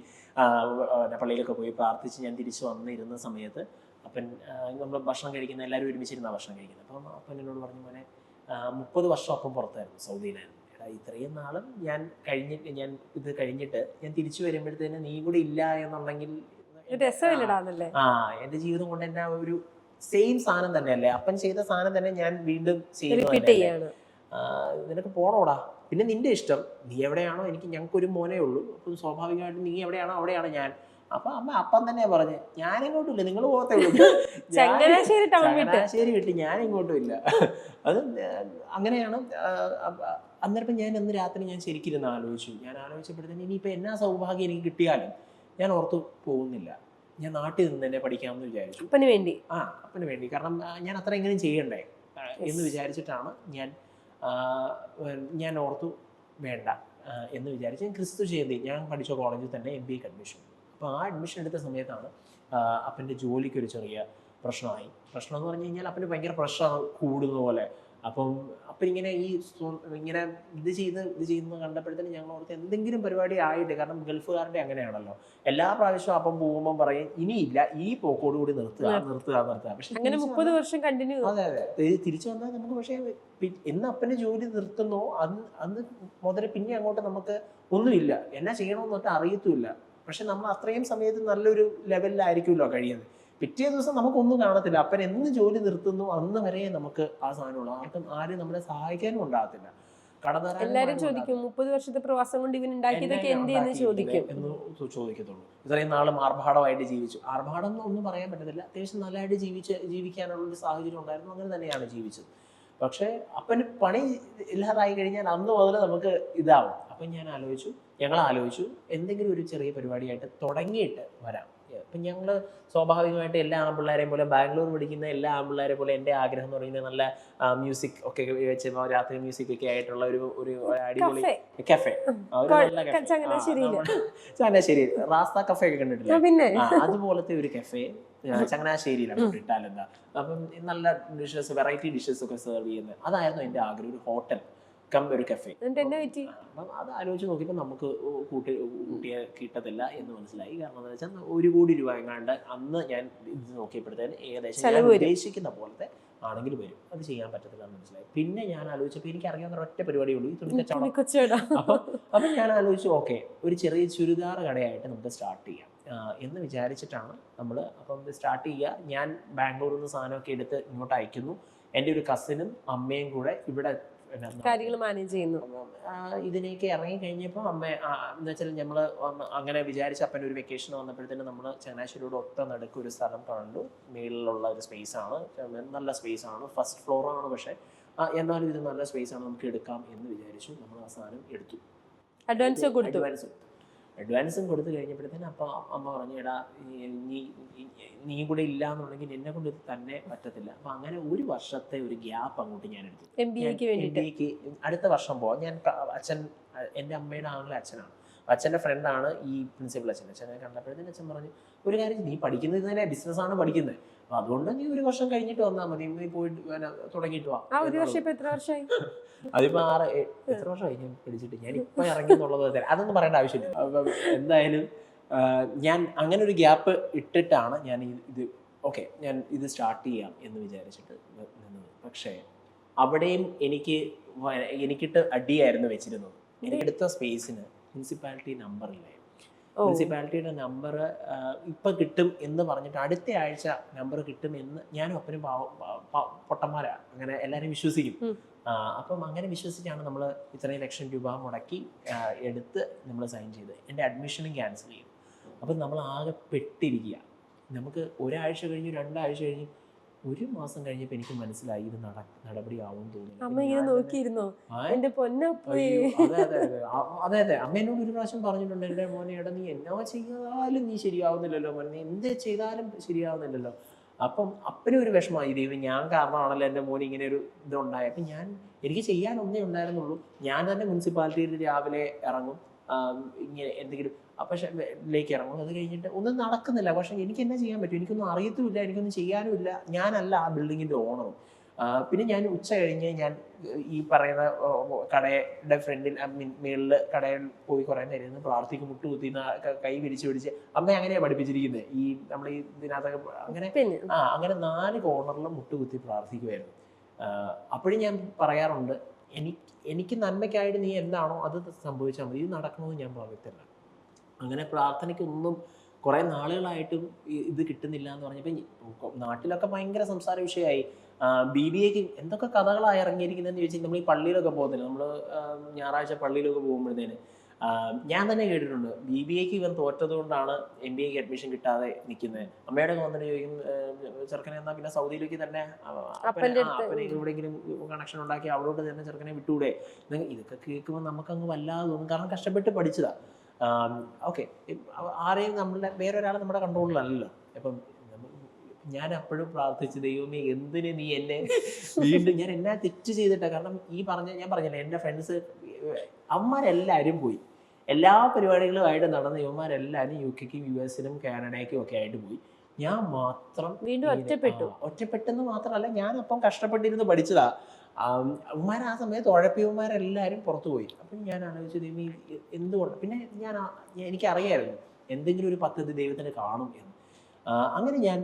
പള്ളിയിലൊക്കെ പോയി പ്രാർത്ഥിച്ച് ഞാൻ തിരിച്ചു വന്നിരുന്ന സമയത്ത് അപ്പൻ നമ്മൾ ഭക്ഷണം കഴിക്കുന്ന എല്ലാവരും ഒരുമിച്ചിരുന്ന ഭക്ഷണം കഴിക്കുന്നത്. അപ്പം അപ്പൻ എന്നോട് പറഞ്ഞു, മോനെ 30 വർഷം അപ്പം പുറത്തായിരുന്നു, സൗദിയിലായിരുന്നു. എടാ ഇത്രയും നാളും ഞാൻ ഇത് കഴിഞ്ഞിട്ട് ഞാൻ തിരിച്ചു വരുമ്പോഴത്തേന് നീ കൂടെ ഇല്ല എന്നുണ്ടെങ്കിൽ എൻ്റെ ജീവിതം കൊണ്ട് എൻ്റെ ഒരു സെയിം സാധനം തന്നെയല്ലേ, അപ്പൻ ചെയ്ത സാധനം തന്നെ ഞാൻ വീണ്ടും ചെയ്യുന്നത്. നിനക്ക് പോണോടാ, പിന്നെ നിന്റെ ഇഷ്ടം, നീ എവിടെയാണോ, ഞങ്ങൾക്കൊരു മോനേ ഉള്ളൂ, അപ്പം സ്വാഭാവികമായിട്ടും നീ എവിടെയാണോ അവിടെയാണ് ഞാൻ. അപ്പൊ അപ്പം തന്നെ പറഞ്ഞ് ഞാൻ ഇങ്ങോട്ടും നിങ്ങൾ പോകത്തേ ഉള്ളൂ, ചങ്ങനാശ്ശേരി വിട്ട് ഞാൻ ഇങ്ങോട്ടും ഇല്ല. അത് അങ്ങനെയാണ്. അന്നേരം ഞാൻ അന്ന് രാത്രി ഞാൻ ശരിക്കിരുന്ന് ആലോചിച്ചു. ഞാൻ ആലോചിച്ചപ്പോഴത്തേന് ഇനിയിപ്പോൾ എന്നാ സൗഭാഗ്യം എനിക്ക് കിട്ടിയാലും ഞാൻ ഓർത്തു പോകുന്നില്ല, ഞാൻ നാട്ടിൽ നിന്ന് തന്നെ പഠിക്കാമെന്ന് വിചാരിച്ചു. അപ്പന് വേണ്ടി. കാരണം ഞാൻ അത്ര എങ്ങനെ ചെയ്യണ്ടേ എന്ന് വിചാരിച്ചിട്ടാണ് ഞാൻ ഓർത്തു വേണ്ട എന്ന് വിചാരിച്ച് ഞാൻ ക്രിസ്തു ജയന്തി ഞാൻ പഠിച്ച കോളേജിൽ തന്നെ MBA-ക്ക് അഡ്മിഷൻ. അപ്പോൾ ആ അഡ്മിഷൻ എടുത്ത സമയത്താണ് അപ്പൻ്റെ ജോലിക്കൊരു ചെറിയ പ്രശ്നമായി. പ്രശ്നം എന്ന് പറഞ്ഞു കഴിഞ്ഞാൽ അപ്പന് ഭയങ്കര പ്രഷർ കൂടുന്ന പോലെ. അപ്പം ഇങ്ങനെ ഇത് ചെയ്യുന്നത് കണ്ടപ്പോഴത്തേന് ഞങ്ങൾ ഓർത്ത് എന്തെങ്കിലും പരിപാടി ആയിട്ട്, കാരണം ഗൾഫുകാരുടെ അങ്ങനെയാണല്ലോ, എല്ലാ പ്രാവശ്യവും അപ്പം പോകുമ്പോൾ പറയും ഇനിയില്ല, ഈ പോക്കോടുകൂടി നിർത്തുക. പക്ഷെ 30 വർഷം കണ്ടിന്യൂ. അതെ തിരിച്ചു വന്നാൽ നമുക്ക്, പക്ഷേ എന്ന് അപ്പൻ്റെ ജോലി നിർത്തുന്നോ അന്ന് മുതൽ പിന്നെ അങ്ങോട്ട് നമുക്ക് ഒന്നുമില്ല, എന്നാ ചെയ്യണമെന്നൊട്ട് അറിയത്തുമില്ല. പക്ഷെ നമ്മൾ അത്രയും സമയത്ത് നല്ലൊരു ലെവലിലായിരിക്കുമല്ലോ കഴിയുന്നത്. പിറ്റേ ദിവസം നമുക്കൊന്നും കാണത്തില്ല. അപ്പൻ എന്ന് ജോലി നിർത്തുന്നു അന്ന് വരെ നമുക്ക് ആ സാധനമുള്ളൂ. ആരും നമ്മളെ സഹായിക്കാനും ഉണ്ടാകത്തില്ല. എല്ലാരും ചോദിക്കും 30 വർഷത്തെ പ്രവാസം കൊണ്ട് ഇവൻ ഉണ്ടാക്കിയതൊക്കെ എന്തെന്ന് ചോദിക്കത്തുള്ളൂ. ഇത്രയും നാളും ആർഭാടമായിട്ട് ജീവിച്ചു. ആർഭാടം ഒന്നും പറയാൻ പറ്റത്തില്ല, അത്യാവശ്യം നല്ലതായിട്ട് ജീവിക്കാനുള്ള ഒരു സാഹചര്യം ഉണ്ടായിരുന്നു. അങ്ങനെ തന്നെയാണ് ജീവിച്ചത്. പക്ഷെ അപ്പന് പണി ഇല്ലാതായി കഴിഞ്ഞാൽ അന്ന് മുതൽ നമുക്ക് ഇതാവും. അപ്പം ഞങ്ങൾ ആലോചിച്ചു എന്തെങ്കിലും ഒരു ചെറിയ പരിപാടിയായിട്ട് തുടങ്ങിയിട്ട് വരാം. അപ്പം ഞങ്ങൾ സ്വാഭാവികമായിട്ട് എല്ലാ ആൺപിള്ളേരെയും പോലെ, ബാംഗ്ലൂർ പഠിക്കുന്ന എല്ലാ ആൺപിള്ളേരെ പോലെ എൻ്റെ ആഗ്രഹം എന്ന് പറയുന്നത് നല്ല മ്യൂസിക് ഒക്കെ വെച്ച് രാത്രി മ്യൂസിക് ഒക്കെ ആയിട്ടുള്ള ഒരു അടിപൊളി കഫേ, ചങ്ങനാശ്ശേരി റാസ്ത കഫേ ഒക്കെ കണ്ടിട്ടില്ല, അതുപോലത്തെ ഒരു കഫേ ചങ്ങനാശ്ശേരിയിലാണ് ഇട്ടാലെന്താ. അപ്പം നല്ല ഡിഷസ്, വെറൈറ്റി ഡിഷസ് ഒക്കെ സെർവ് ചെയ്യുന്നത്, അതായിരുന്നു എൻ്റെ ആഗ്രഹം. ഒരു ഹോട്ടൽ ഒരു കഫേ. അപ്പം അത് ആലോചിച്ച് നോക്കിയപ്പോൾ നമുക്ക് കൂട്ടിയെ കിട്ടത്തില്ല എന്ന് മനസ്സിലായി. കാരണം എന്താ വെച്ചാൽ 1 കോടി രൂപ എങ്ങാണ്ട് അന്ന് ഞാൻ ഇത് നോക്കിയപ്പോഴത്തേന് ഏകദേശം ഞാൻ ഉദ്ദേശിക്കുന്ന പോലത്തെ ആണെങ്കിൽ വരും, അത് ചെയ്യാൻ പറ്റത്തില്ല എന്ന് മനസ്സിലായി. പിന്നെ ഞാൻ ആലോചിച്ചപ്പോൾ എനിക്ക് അറിയാവുന്ന ഒറ്റ പരിപാടിയുള്ളൂ, ഈ തുണിക്കച്ചവടം. അപ്പം ഞാൻ ആലോചിച്ചു ഓക്കെ, ഒരു ചെറിയ ചുരിദാർ കടയായിട്ട് നമുക്ക് സ്റ്റാർട്ട് ചെയ്യാം എന്ന് വിചാരിച്ചിട്ടാണ് നമ്മൾ അപ്പം സ്റ്റാർട്ട് ചെയ്യുക. ഞാൻ ബാംഗ്ലൂരിൽ നിന്ന് സാധനമൊക്കെ എടുത്ത് ഇങ്ങോട്ട് അയക്കുന്നു. എൻ്റെ ഒരു കസിനും അമ്മയും കൂടെ ഇവിടെ കാര്യങ്ങൾ മാനേജ് ചെയ്യുന്നു. ഇതിലേക്ക് ഇറങ്ങി കഴിഞ്ഞപ്പോൾ അമ്മ എന്ന് വെച്ചാൽ നമ്മൾ അങ്ങനെ വിചാരിച്ച അപ്പൻ്റെ ഒരു വെക്കേഷൻ വന്നപ്പോഴത്തേനും നമ്മൾ ചങ്ങനാശ്ശേരിയോട് ഒത്ത നടുക്ക് ഒരു സ്ഥലം കണ്ടു. മേളിലുള്ള ഒരു സ്പേസാണ്, നല്ല സ്പേസാണ്, ഫസ്റ്റ് ഫ്ലോറാണ്. പക്ഷേ എന്നാലും ഇത് നല്ല സ്പേസാണ്, നമുക്ക് എടുക്കാം എന്ന് വിചാരിച്ചു. നമ്മൾ ആ സാധനം എടുത്തു. അഡ്വാൻസും കൊടുത്തു കഴിഞ്ഞപ്പോഴത്തേനും അപ്പോൾ അമ്മ പറഞ്ഞു, എടാ നീ കൂടെ ഇല്ല എന്നുണ്ടെങ്കിൽ എന്നെ കൊണ്ട് ഇത് തന്നെ പറ്റത്തില്ല. അപ്പം അങ്ങനെ ഒരു വർഷത്തെ ഒരു ഗ്യാപ്പ് അങ്ങോട്ട് ഞാൻ എടുത്തു. MBAക്ക് അടുത്ത വർഷം പോവാം. ഞാൻ എൻ്റെ അമ്മയുടെ ആംഗ്ല അച്ഛനാണ്, അച്ഛൻ്റെ ഫ്രണ്ടാണ് ഈ പ്രിൻസിപ്പൽ അച്ഛൻ. അച്ഛനെ കണ്ടപ്പോഴത്തേനും അച്ഛൻ പറഞ്ഞു, ഒരു കാര്യം നീ പഠിക്കുന്നത് തന്നെ ബിസിനസ്സാണ് പഠിക്കുന്നത്, അപ്പം അതുകൊണ്ട് നീ ഒരു വർഷം കഴിഞ്ഞിട്ട് വന്നാൽ മതി, നീ പോയിട്ട് തുടങ്ങിയിട്ട് വാ. അതിപ്പോൾ എത്ര വർഷമായി ഞാൻ പഠിച്ചിട്ട്, ഞാൻ ഇപ്പം ഇറങ്ങി എന്നുള്ളത് അതൊന്നും പറയേണ്ട ആവശ്യമില്ല. അപ്പം എന്തായാലും ഞാൻ അങ്ങനെ ഒരു ഗ്യാപ്പ് ഇട്ടിട്ടാണ് ഞാൻ ഇത് ഞാൻ ഇത് സ്റ്റാർട്ട് ചെയ്യാം എന്ന് വിചാരിച്ചിട്ട് നിന്നത്. പക്ഷേ അവിടെയും എനിക്കിട്ട് അടിയായിരുന്നു വെച്ചിരുന്നത്. എനിക്കെടുത്ത സ്പേസിന് മുനിസിപ്പാലിറ്റി നമ്പറില്ലേ, മുനിസിപ്പാലിറ്റിയുടെ നമ്പർ ഇപ്പം കിട്ടും എന്ന് പറഞ്ഞിട്ട് അടുത്ത ആഴ്ച നമ്പർ കിട്ടും എന്ന് ഞാനും അപ്പനും പൊട്ടന്മാരാ, അങ്ങനെ എല്ലാവരും വിശ്വസിക്കും. അപ്പം അങ്ങനെ വിശ്വസിച്ചാണ് നമ്മൾ ഇത്രയും ലക്ഷം രൂപ മുടക്കി എടുത്ത് നമ്മൾ സൈൻ ചെയ്ത് എൻ്റെ അഡ്മിഷനും ക്യാൻസൽ ചെയ്തു. അപ്പം നമ്മൾ ആകെ പെട്ടിരിക്കുക. നമുക്ക് ഒരാഴ്ച കഴിഞ്ഞു, 2 ആഴ്ച കഴിഞ്ഞു, 1 മാസം കഴിഞ്ഞപ്പോൾ എനിക്ക് മനസ്സിലായി ഇത് നടപടി ആവും തോന്നുന്നു. അതെ അമ്മേനോട് ഒരു പ്രാവശ്യം പറഞ്ഞിട്ടുണ്ട്, എൻ്റെ മോനെ എടാ നീ എന്നാ ചെയ്താലും നീ ശരിയാവുന്നില്ലല്ലോ മോനെ, നീ എന്ത് ചെയ്താലും ശരിയാവുന്നില്ലല്ലോ. അപ്പം അപ്പനും ഒരു വിഷമമായി, ദൈവം ഞാൻ കാരണമാണല്ലോ എൻ്റെ മോന് ഇങ്ങനെ ഒരു ഇതുണ്ടായി. അപ്പം എനിക്ക് ചെയ്യാനൊന്നേ ഉണ്ടായിരുന്നുള്ളൂ. ഞാൻ തന്നെ മുനിസിപ്പാലിറ്റിയിൽ രാവിലെ ഇറങ്ങും, ഇങ്ങനെ എന്തെങ്കിലും പക്ഷേ ലേക്ക് ഇറങ്ങും. അത് കഴിഞ്ഞിട്ട് ഒന്നും നടക്കുന്നില്ല. പക്ഷേ എനിക്ക് എന്നാ ചെയ്യാൻ പറ്റും, എനിക്കൊന്നും അറിയത്തുമില്ല, എനിക്കൊന്നും ചെയ്യാനുമില്ല. ഞാനല്ല ആ ബിൽഡിങ്ങിൻ്റെ ഓണറും. പിന്നെ ഞാൻ ഉച്ച കഴിഞ്ഞ് ഞാൻ ഈ പറയുന്ന കടയുടെ ഫ്രണ്ടിൽ മേളിൽ കടയിൽ പോയി കുറേ നേരം ഇരുന്ന് പ്രാർത്ഥിക്കും, മുട്ടുകുത്തി കൈ വിരിച്ച് പിടിച്ച്. അമ്മ അങ്ങനെയാണ് പഠിപ്പിച്ചിരിക്കുന്നത്. ഈ നമ്മൾ ഈ ഇതിനകത്തൊക്കെ അങ്ങനെ 4 കോർണറിലും മുട്ടുകുത്തി പ്രാർത്ഥിക്കുമായിരുന്നു. അപ്പോഴും ഞാൻ പറയാറുണ്ട്, എനിക്ക് നന്മയ്ക്കായിട്ട് നീ എന്താണോ അത് സംഭവിച്ചാൽ മതി, ഇത് നടക്കണമെന്ന് ഞാൻ പറയത്തില്ല. അങ്ങനെ പ്രാർത്ഥനയ്ക്കൊന്നും കുറേ നാളുകളായിട്ടും ഇത് കിട്ടുന്നില്ല എന്ന് പറഞ്ഞപ്പോൾ നാട്ടിലൊക്കെ ഭയങ്കര സംസാര വിഷയമായി. BBAക്ക് എന്തൊക്കെ കഥകളായി ഇറങ്ങിയിരിക്കുന്നതെന്ന് ചോദിച്ചാൽ, നമ്മൾ ഈ പള്ളിയിലൊക്കെ പോകുന്നില്ല, നമ്മൾ ഞായറാഴ്ച പള്ളിയിലൊക്കെ പോകുമ്പോഴത്തേന് ഞാൻ തന്നെ കേട്ടിട്ടുണ്ട്, BBAക്ക് ഇവൻ തോറ്റത് കൊണ്ടാണ് MBAക്ക് അഡ്മിഷൻ കിട്ടാതെ നിൽക്കുന്നത്. അമ്മയുടെ വന്നിട്ട് ചോദിക്കും, ചെറുക്കനെ എന്നാൽ പിന്നെ സൗദിയിലേക്ക് തന്നെ അപ്പനെ എവിടെയെങ്കിലും കണക്ഷൻ ഉണ്ടാക്കി അവിടോട്ട് തന്നെ ചെറുക്കനെ വിട്ടുകൂടെ. ഇതൊക്കെ കേൾക്കുമ്പോൾ നമുക്കങ്ങ് വല്ലാതെ തോന്നും, കാരണം കഷ്ടപ്പെട്ട് പഠിച്ചതാ. ഓക്കെ, ആരെയും വേറൊരാളെ നമ്മുടെ കൺട്രോളിലല്ലല്ലോ. അപ്പം ഞാൻ അപ്പോഴും പ്രാർത്ഥിച്ചു, ദൈവമേ എന്തിന് നീ എന്നെ വീണ്ടും, ഞാൻ എന്നാ തെറ്റ് ചെയ്തിട്ടാണ്. കാരണം ഞാൻ പറഞ്ഞില്ലേ, എൻ്റെ ഫ്രണ്ട്സ് അമ്മമാരെല്ലാവരും പോയി, എല്ലാ പരിപാടികളുമായിട്ട് നടന്ന ഇവന്മാരെല്ലാവരും UKക്കും US-നും കാനഡയ്ക്കും ഒക്കെ ആയിട്ട് പോയി. ഞാൻ മാത്രം വീണ്ടും ഒറ്റപ്പെട്ടെന്ന് മാത്രമല്ല, ഞാൻ അപ്പം കഷ്ടപ്പെട്ടിരുന്ന് പഠിച്ചതാ. ഉമ്മാർ ആ സമയത്ത് ഉഴപ്പിയവന്മാരെല്ലാവരും പുറത്തു പോയി. അപ്പം ഞാൻ ആലോചിച്ചു, ദൈവം എന്തുകൊണ്ട്. പിന്നെ എനിക്കറിയായിരുന്നു എന്തെങ്കിലും ഒരു പദ്ധതി ദൈവത്തിന് കാണും എന്ന്. അങ്ങനെ ഞാൻ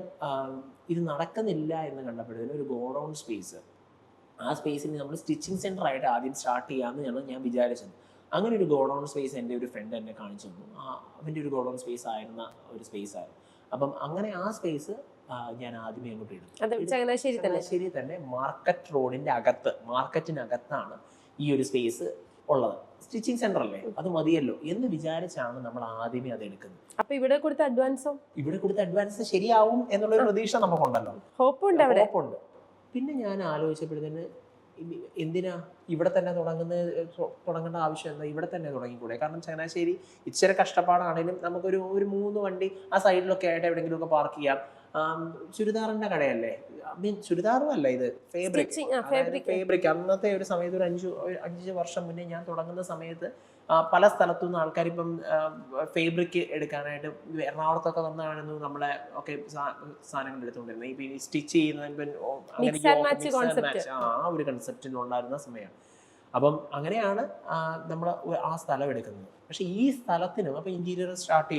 ഇത് നടക്കുന്നില്ല എന്ന് കണ്ടപ്പോഴത്തേനും ഒരു ഗോഡൗൺ സ്പേസ്, ആ സ്പേസിൽ നമ്മൾ സ്റ്റിച്ചിങ് സെൻ്റർ ആയിട്ട് ആദ്യം സ്റ്റാർട്ട് ചെയ്യാമെന്ന് ഞാൻ വിചാരിച്ചത്. അങ്ങനെ ഒരു ഗോഡൗൺ സ്പേസ് എൻ്റെ ഒരു ഫ്രണ്ട് എന്നെ കാണിച്ചു തന്നു. അവൻ്റെ ഒരു ഗോഡൗൺ സ്പേസ് ആയിരുന്ന ഒരു സ്പേസായിരുന്നു. അപ്പം അങ്ങനെ ആ സ്പേസ് ഞാൻ ആദ്യമേ അങ്ങോട്ട് എടുത്തു. ചങ്ങനാശ്ശേരി തന്നെ മാർക്കറ്റ് റോഡിൻ്റെ മാർക്കറ്റിനകത്താണ് ഈ ഒരു സ്പേസ് ഉള്ളത്. സ്റ്റിച്ചിങ് സെന്റർ അല്ലേ, അത് മതിയല്ലോ എന്ന് വിചാരിച്ചാണ് നമ്മൾ ആദ്യമേ അത് എടുക്കുന്നത്. അപ്പൊ ഇവിടെ കൊടുത്ത അഡ്വാൻസ് ശരിയാവും എന്നുള്ളൊരു പ്രതീക്ഷ നമുക്കുണ്ടല്ലോ, ഹോപ്പുണ്ട്. പിന്നെ ഞാൻ ആലോചിച്ചപ്പോഴത്തേന് എന്തിനാ ഇവിടെ തന്നെ തുടങ്ങേണ്ട ആവശ്യം എന്താ, ഇവിടെ തന്നെ തുടങ്ങിക്കൂടെ. കാരണം ചങ്ങനാശ്ശേരി ഇച്ചിരി കഷ്ടപ്പാടാണെങ്കിലും നമുക്കൊരു 3 വണ്ടി ആ സൈഡിലൊക്കെ ആയിട്ട് എവിടെയെങ്കിലുമൊക്കെ പാർക്ക് ചെയ്യാം. ചുരിദാറിന്റെ കടയല്ലേ, ചുരിദാറും അല്ല, ഇത് ഫേബ്രിക്. അന്നത്തെ ഒരു സമയത്ത് ഒരു 5 വർഷം മുന്നേ ഞാൻ തുടങ്ങുന്ന സമയത്ത് പല സ്ഥലത്തുനിന്ന് ആൾക്കാർ ഇപ്പം ഫേബ്രിക് എടുക്കാനായിട്ട് എറണാകുളത്തൊക്കെ വന്നായിരുന്നു നമ്മളെ ഒക്കെ സാധനങ്ങൾ എടുത്തുകൊണ്ടിരുന്നത്. ഇപ്പം ഈ സ്റ്റിച്ച് ചെയ്യുന്ന ആ ഒരു കൺസെപ്റ്റിനുണ്ടായിരുന്ന സമയമാണ്. അപ്പം അങ്ങനെയാണ് നമ്മൾ ആ സ്ഥലം എടുക്കുന്നത്. പക്ഷെ ഈ സ്ഥലത്തിനും അപ്പം ഇന്റീരിയർ സ്റ്റാർട്ട്